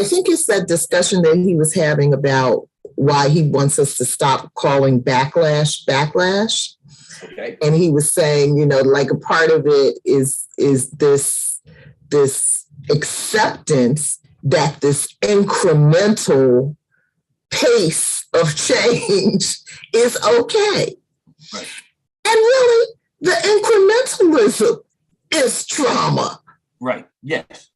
think it's that discussion that he was having about why he wants us to stop calling backlash. Okay. And he was saying, like a part of it is this acceptance that this incremental pace of change is okay. Right. And really, the incrementalism is trauma. Right. Yes.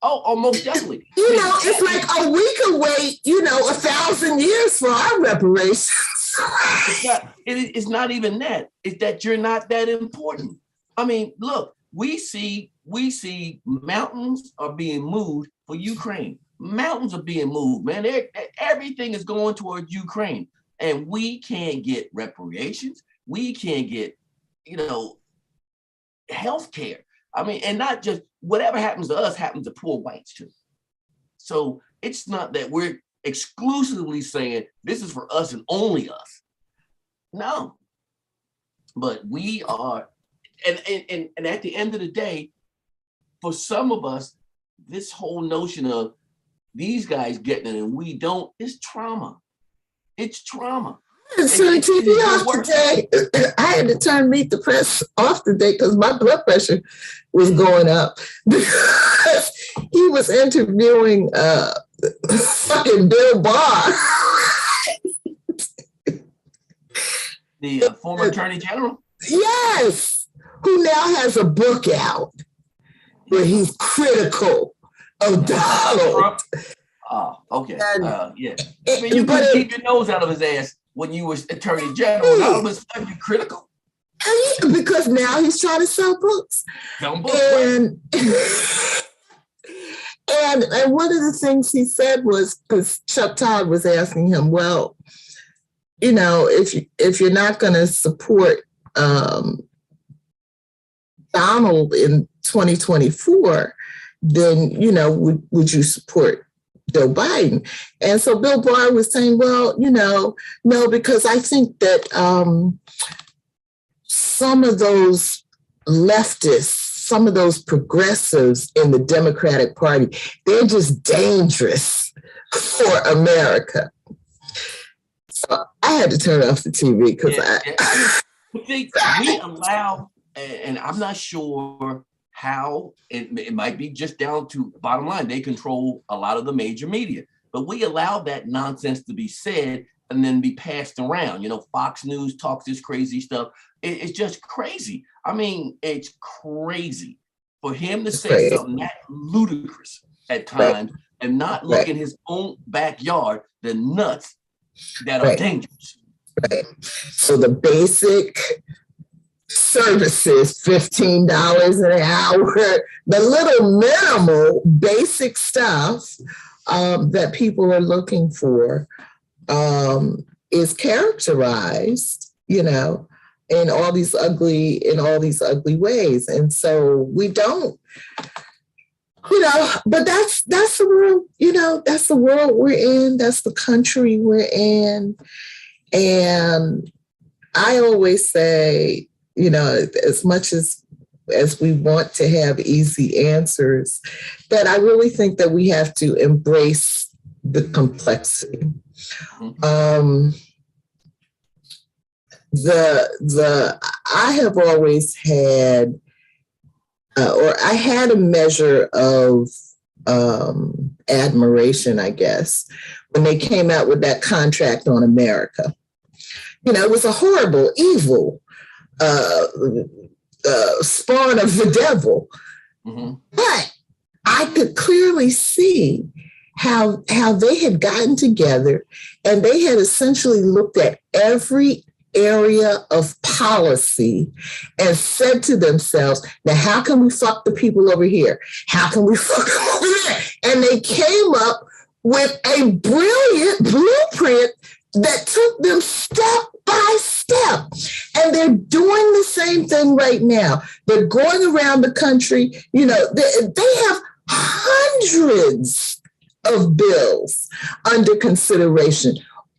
Oh, most definitely. It's like we could wait, 1,000 years for our reparations. It's not even that. It's that you're not that important. I mean, look, we see mountains are being moved for Ukraine. Mountains are being moved, man. Everything is going towards Ukraine. And we can't get reparations. We can't get, health care. I mean, and not just whatever happens to us happens to poor whites too. So it's not that we're exclusively saying this is for us and only us. No. But we are, and at the end of the day, for some of us, this whole notion of these guys getting it and we don't is trauma. It's trauma. Turn TV off today. I had to turn Meet the Press off today because my blood pressure was going up because he was interviewing fucking Bill Barr. The former Attorney General? Yes, who now has a book out where he's critical of Donald. Oh, okay. Yeah. I mean, you couldn't keep your nose out of his ass when you were Attorney General. Now all of a sudden you're critical. Because now he's trying to sell books. And one of the things he said was, because Chuck Todd was asking him, well, if you're not going to support Donald in 2024, then would you support Joe Biden? And so Bill Barr was saying, well, no, because I think that some of those leftists, some of those progressives in the Democratic Party, they're just dangerous for America. So I had to turn off the TV because we allow, and I'm not sure how it might be just down to bottom line. They control a lot of the major media, but we allow that nonsense to be said and then be passed around. Fox News talks this crazy stuff. It's just crazy. I mean, it's crazy for him to say something that ludicrous at times and not look in his own backyard, the nuts that are dangerous. Right. So the basic services, $15 an hour, the little minimal basic stuff that people are looking for is characterized, in all these ugly ways. And so we don't, but that's the world, that's the world we're in, that's the country we're in. And I always say, as much as we want to have easy answers, that I really think that we have to embrace the complexity. I have always had, I had a measure of admiration, I guess, when they came out with that contract on America. It was a horrible, evil uh, spawn of the devil. Mm-hmm. But I could clearly see how they had gotten together and they had essentially looked at every area of policy and said to themselves, now how can we fuck the people over here? How can we fuck them over there? And they came up with a brilliant blueprint that took them step by step. And they're doing the same thing right now. They're going around the country. They have hundreds of bills under consideration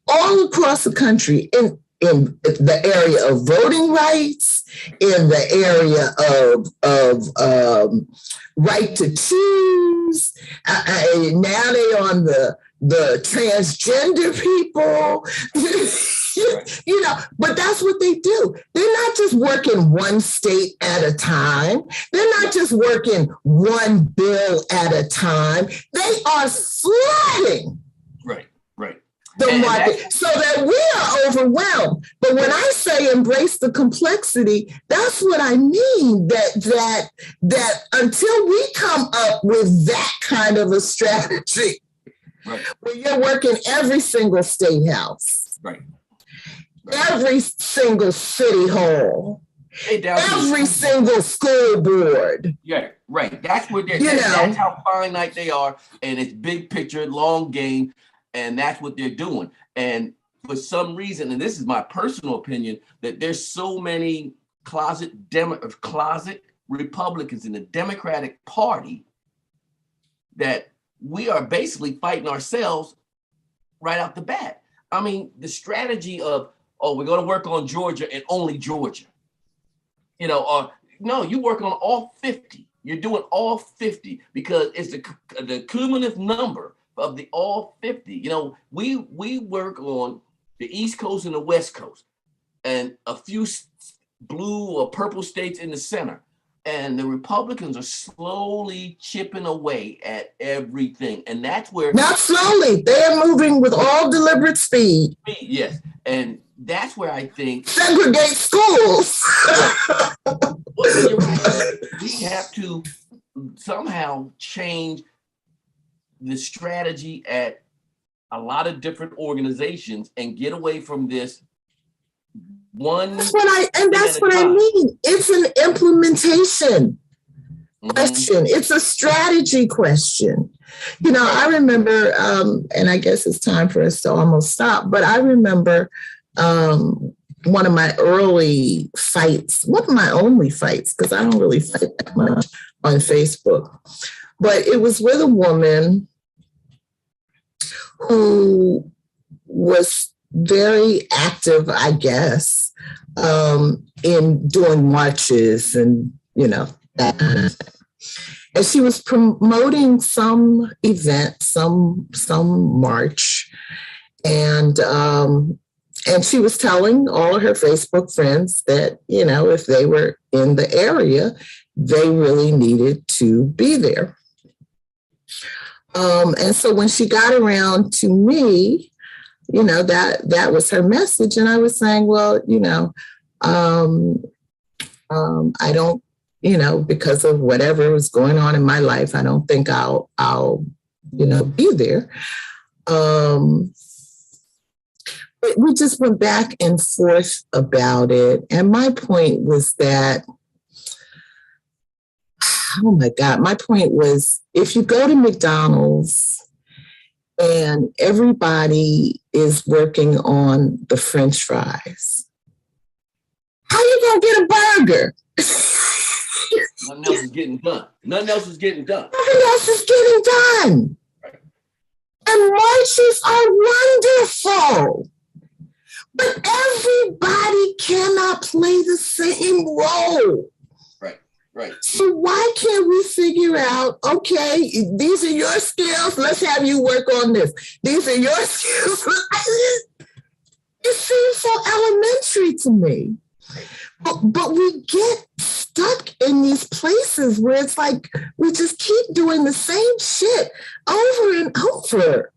all across the country in the area of voting rights, in the area of right to choose. Now they're on the transgender people, but that's what they do. They're not just working one state at a time. They're not just working one bill at a time. They are flooding the market so that we are overwhelmed. But when I say embrace the complexity, that's what I mean, that until we come up with that kind of a strategy, where you're working every single state house, every single city hall, every single school board. Yeah, right. That's what that's how finite they are, and it's big picture, long game, and that's what they're doing. And for some reason, and this is my personal opinion, that there's so many closet Republicans in the Democratic Party that we are basically fighting ourselves right out the bat. I mean, the strategy of, we're going to work on Georgia and only Georgia, or no, you work on all 50. You're doing all 50 because it's the cumulative number of the all 50. We work on the East Coast and the West Coast and a few blue or purple states in the center. And the Republicans are slowly chipping away at everything. And that's where... Not slowly. They are moving with all deliberate speed. Yes. And that's where I think... Segregate schools. We have to somehow change the strategy at a lot of different organizations and get away from this one. That's what I mean. It's an implementation question. It's a strategy question. I remember, and I guess it's time for us to almost stop, but I remember one of my early fights, one of my only fights, because I don't really fight that much on Facebook, but it was with a woman who was very active, I guess, in doing marches and, that kind of thing. And she was promoting some event, some march. And she was telling all of her Facebook friends that, if they were in the area, they really needed to be there. And so when she got around to me, that was her message. And I was saying, well, I don't, because of whatever was going on in my life, I don't think I'll be there. We just went back and forth about it. And my point was that, oh my God, my point was, if you go to McDonald's and everybody is working on the French fries, how are you going to get a burger? Nothing else is getting done. Nothing else is getting done. Right. And marches are wonderful. But everybody cannot play the same role. Right. So why can't we figure out, okay, these are your skills, let's have you work on this. These are your skills. It seems so elementary to me. But we get stuck in these places where it's like we just keep doing the same shit over and over.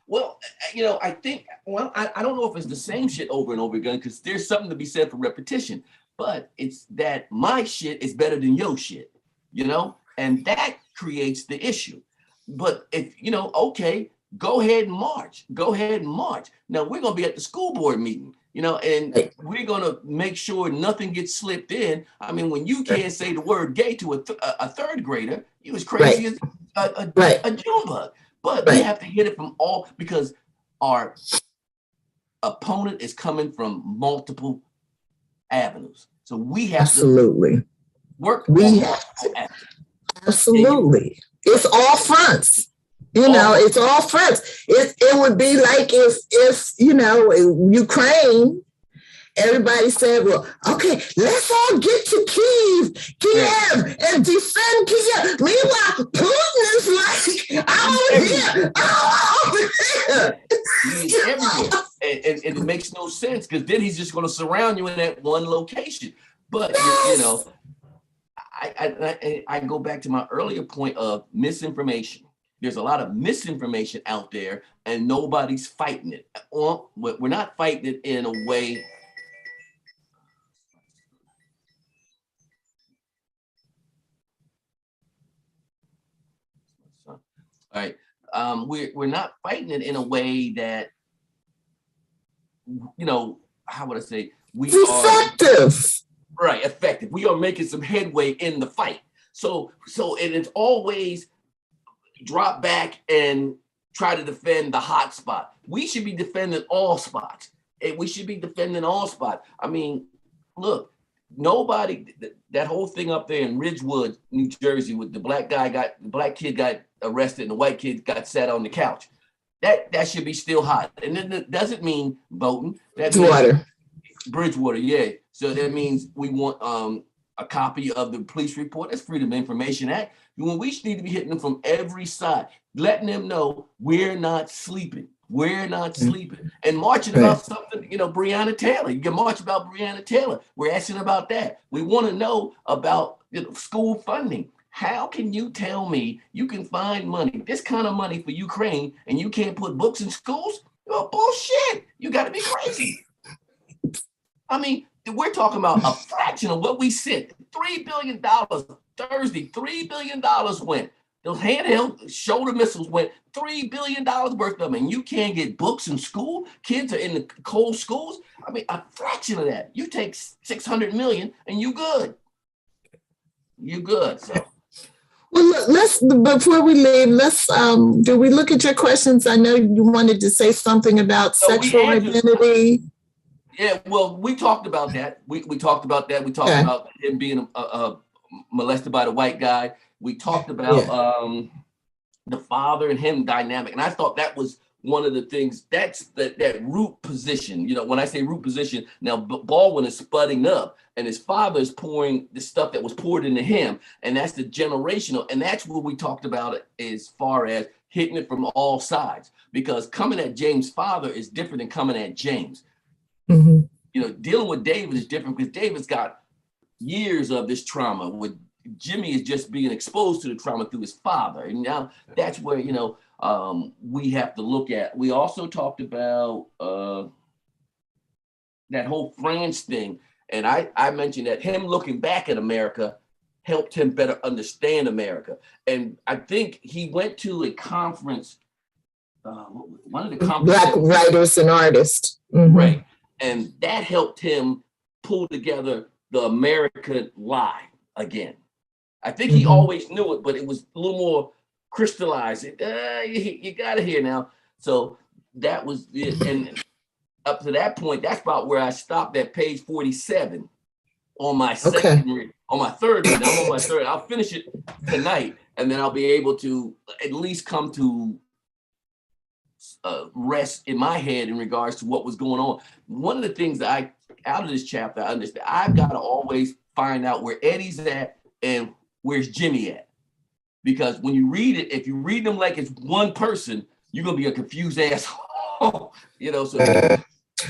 Well, I think, I don't know if it's the same shit over and over again, because there's something to be said for repetition, but it's that my shit is better than your shit, and that creates the issue. But if, okay, go ahead and march. Go ahead and march. Now we're going to be at the school board meeting, and we're going to make sure nothing gets slipped in. I mean, when you can't say the word gay to a third grader, you was crazy as a June bug. But we have to hit it from all, because our opponent is coming from multiple avenues. So we have to work. We have to. Absolutely. It's all fronts. It's all fronts. It would be like if Ukraine, everybody said, well, okay, let's all get to Kiev and defend Kiev. Meanwhile, Putin is like, I'm over here. He's everywhere. And it makes no sense, because then he's just going to surround you in that one location. But, I go back to my earlier point of misinformation. There's a lot of misinformation out there, and nobody's fighting it. We're not fighting it in a way. All right. We're not fighting it in a way that, how would I say? Effective. Right, effective. We are making some headway in the fight. So it's always drop back and try to defend the hot spot. We should be defending all spots. We should be defending all spots. I mean, look, nobody, that whole thing up there in Ridgewood, New Jersey, with the black kid got arrested and the white kid got sat on the couch. That should be still hot. And then it doesn't mean voting. Bridgewater, yeah. So that means we want a copy of the police report. That's Freedom of Information Act. When we need to be hitting them from every side, letting them know we're not sleeping. We're not sleeping. And marching about something, Breonna Taylor. You can march about Breonna Taylor. We're asking about that. We want to know about school funding. How can you tell me you can find money, this kind of money for Ukraine, and you can't put books in schools? Oh, bullshit. You got to be crazy. I mean, we're talking about a fraction of what we sent. $3 billion Thursday, $3 billion went. Those handheld shoulder missiles went $3 billion worth of them, and you can't get books in school. Kids are in the cold schools. I mean, a fraction of that. You take 600 million and you good. You good. So. Well, before we leave, do we look at your questions? I know you wanted to say something about sexual identity. Yeah, well, we talked about that. We talked about that. We talked about him being molested by the white guy. We talked about the father and him dynamic. And I thought that was one of the things, that's that root position. When I say root position, now Baldwin is spudding up and his father is pouring the stuff that was poured into him. And that's the generational. And that's what we talked about as far as hitting it from all sides. Because coming at James' father is different than coming at James. Mm-hmm. Dealing with David is different because David's got years of this trauma. With Jimmy is just being exposed to the trauma through his father, and now that's where we have to look at. We also talked about that whole France thing, and I mentioned that him looking back at America helped him better understand America. And I think he went to a conference, one of the conferences, Black Writers and Artists, right? And that helped him pull together the American lie again. I think he always knew it, but it was a little more crystallized. You got to hear now. So that was it. And up to that point, that's about where I stopped at page 47 on my second, on my third read. I'm on my third. I'll finish it tonight, and then I'll be able to at least come to rest in my head in regards to what was going on. One of the things that out of this chapter, I understand, I've got to always find out where Eddie's at and where's Jimmy at. Because when you read it, if you read them like it's one person, you're going to be a confused asshole. So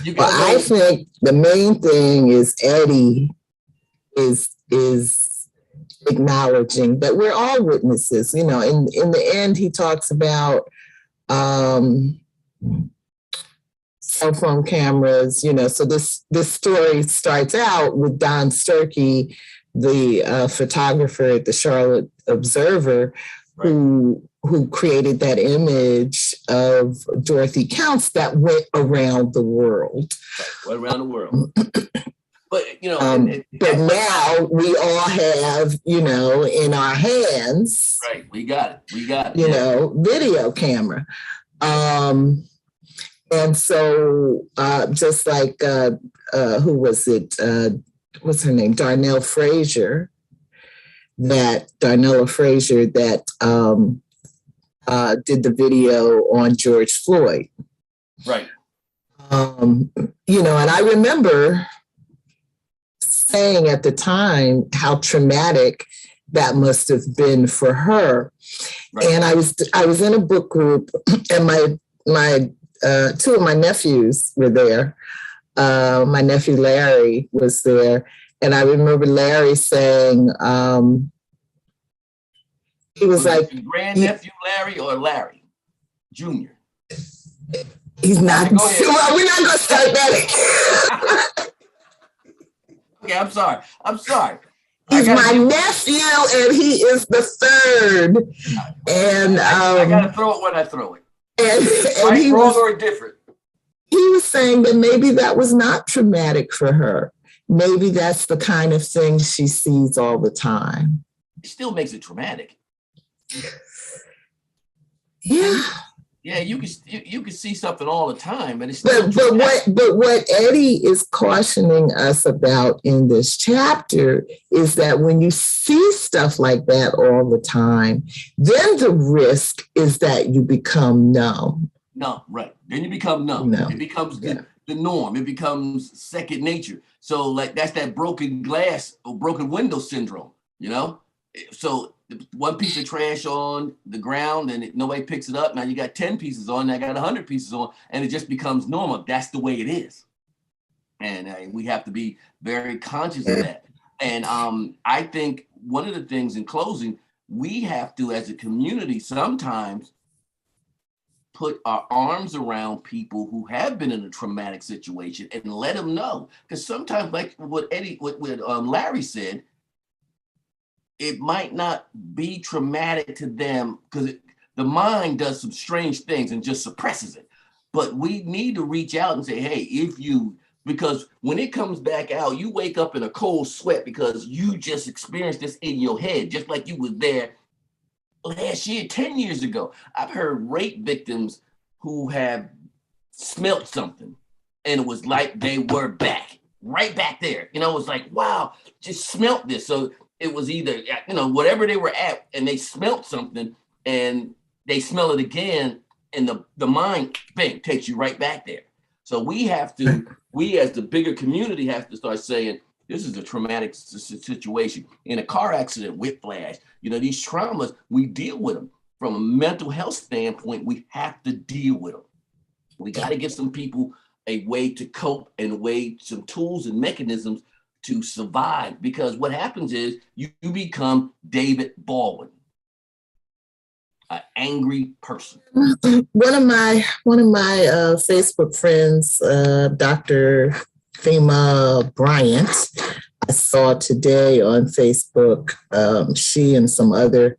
you got I think the main thing is Eddie is acknowledging that we're all witnesses. In the end, he talks about cell phone cameras, so this story starts out with Don Sturkey, the photographer at the Charlotte Observer, Right. who created that image of Dorothy Counts that went around the world. Went around the world. But but now we all have, in our hands, right? We got it. Video camera. And so, just like who was it? What's her name? Darnella Frazier. That did the video on George Floyd. Right. And I remember saying at the time how traumatic that must have been for her. Right. And I was in a book group, and my two of my nephews were there. My nephew Larry was there, and I remember Larry saying, he was like, grandnephew Larry or Larry Jr. He's not. Well, we're not going to start that. Okay, I'm sorry. He's my nephew, and he is the third. And I gotta throw it when I throw it. And right, he wrong, or different. He was saying that maybe that was not traumatic for her. Maybe that's the kind of thing she sees all the time. It still makes it traumatic. Yeah. Yeah, you can see something all the time, and it's still but what Eddie is cautioning us about in this chapter is that when you see stuff like that all the time, then the risk is that you become numb. No, right. Then you become numb. No. It becomes the norm. It becomes second nature. So like that's that broken glass or broken window syndrome, So one piece of trash on the ground and nobody picks it up. Now you got 10 pieces on, I got 100 pieces on, and it just becomes normal. That's the way it is. And we have to be very conscious of that. And I think one of the things in closing, we have to, as a community, sometimes put our arms around people who have been in a traumatic situation and let them know. Because sometimes, like what Larry said, it might not be traumatic to them because the mind does some strange things and just suppresses it. But we need to reach out and say, hey, because when it comes back out, you wake up in a cold sweat because you just experienced this in your head, just like you was there last year, 10 years ago. I've heard rape victims who have smelt something and it was like they were right back there. It was like, wow, just smelt this. So it was either, whatever they were at, and they smelt something and they smell it again, and the mind, bang, takes you right back there. So we as the bigger community have to start saying, this is a traumatic situation. In a car accident, whiplash, these traumas, we deal with them. From a mental health standpoint, we have to deal with them. We got to give some people a way to cope and some tools and mechanisms to survive, because what happens is you become David Baldwin, an angry person. One of my Facebook friends, Dr. Fema Bryant, I saw today on Facebook, she and some other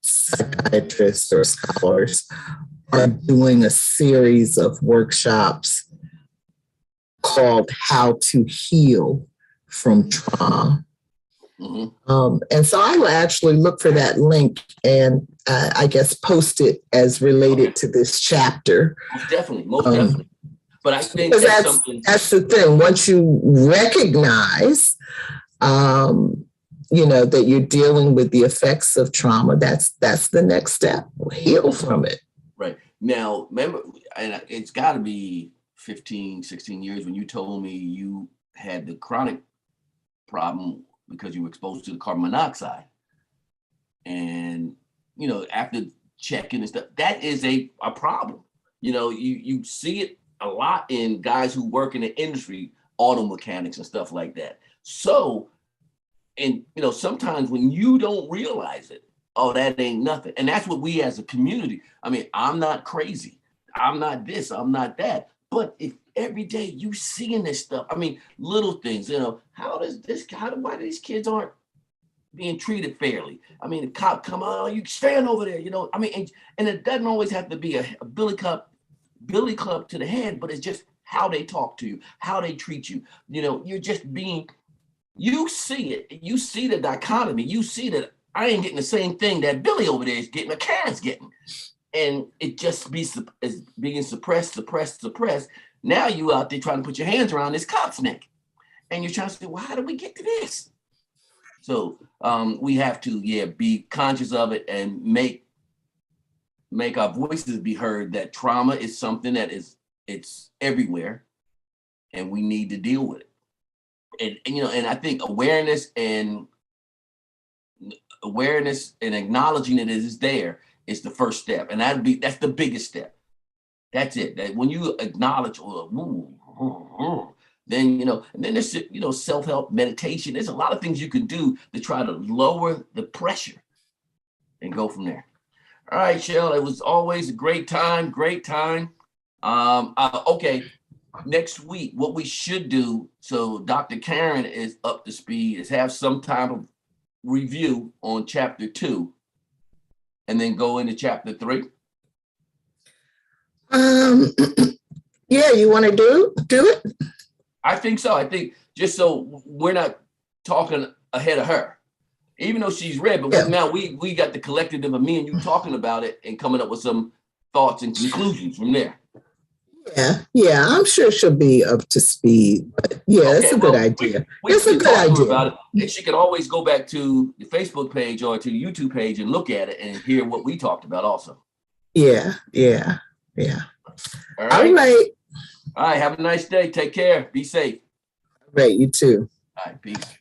psychiatrists or scholars are doing a series of workshops called How to Heal from Trauma. Mm-hmm. And so I will actually look for that link and I guess post it as related to this chapter. Most definitely. But I think that's the thing. Once you recognize, that you're dealing with the effects of trauma, that's the next step. Heal from it. Right. Now, remember, and it's got to be 15, 16 years when you told me you had the chronic problem because you were exposed to the carbon monoxide. And, after checking and stuff, that is a problem. You see it a lot in guys who work in the industry, auto mechanics and stuff like that. So, and, sometimes when you don't realize it, oh, that ain't nothing. And that's what we as a community, I mean, I'm not crazy. I'm not this, I'm not that. But if every day you seeing this stuff, I mean, little things, why these kids aren't being treated fairly? I mean, the cop come on, you stand over there, I mean, and it doesn't always have to be a billy club to the head, but it's just how they talk to you, how they treat you. You're just being, you see it, you see the dichotomy, you see that I ain't getting the same thing that Billy over there is getting, or Karen's getting. And it just is being suppressed. Now you out there trying to put your hands around this cop's neck. And you're trying to say, well, how did we get to this? So we have to, be conscious of it and make our voices be heard, that trauma is something that it's everywhere and we need to deal with it. And I think awareness and acknowledging it is there is the first step. And that's the biggest step. That's it. That when you acknowledge, then, and then there's, self-help meditation. There's a lot of things you can do to try to lower the pressure and go from there. All right, Shell, it was always a great time. Okay, next week, what we should do, so Dr. Karen is up to speed, is have some type of review on chapter 2 and then go into chapter 3. Yeah, you want to do it? I think so. I think just so we're not talking ahead of her, even though she's read, but now we got the collective of me and you talking about it and coming up with some thoughts and conclusions from there. Yeah, I'm sure she'll be up to speed. But it's a good idea. It's a good idea. About it. And she can always go back to the Facebook page or to the YouTube page and look at it and hear what we talked about also. Yeah. All right. All right. Have a nice day. Take care. Be safe. All right. You too. All right. Peace.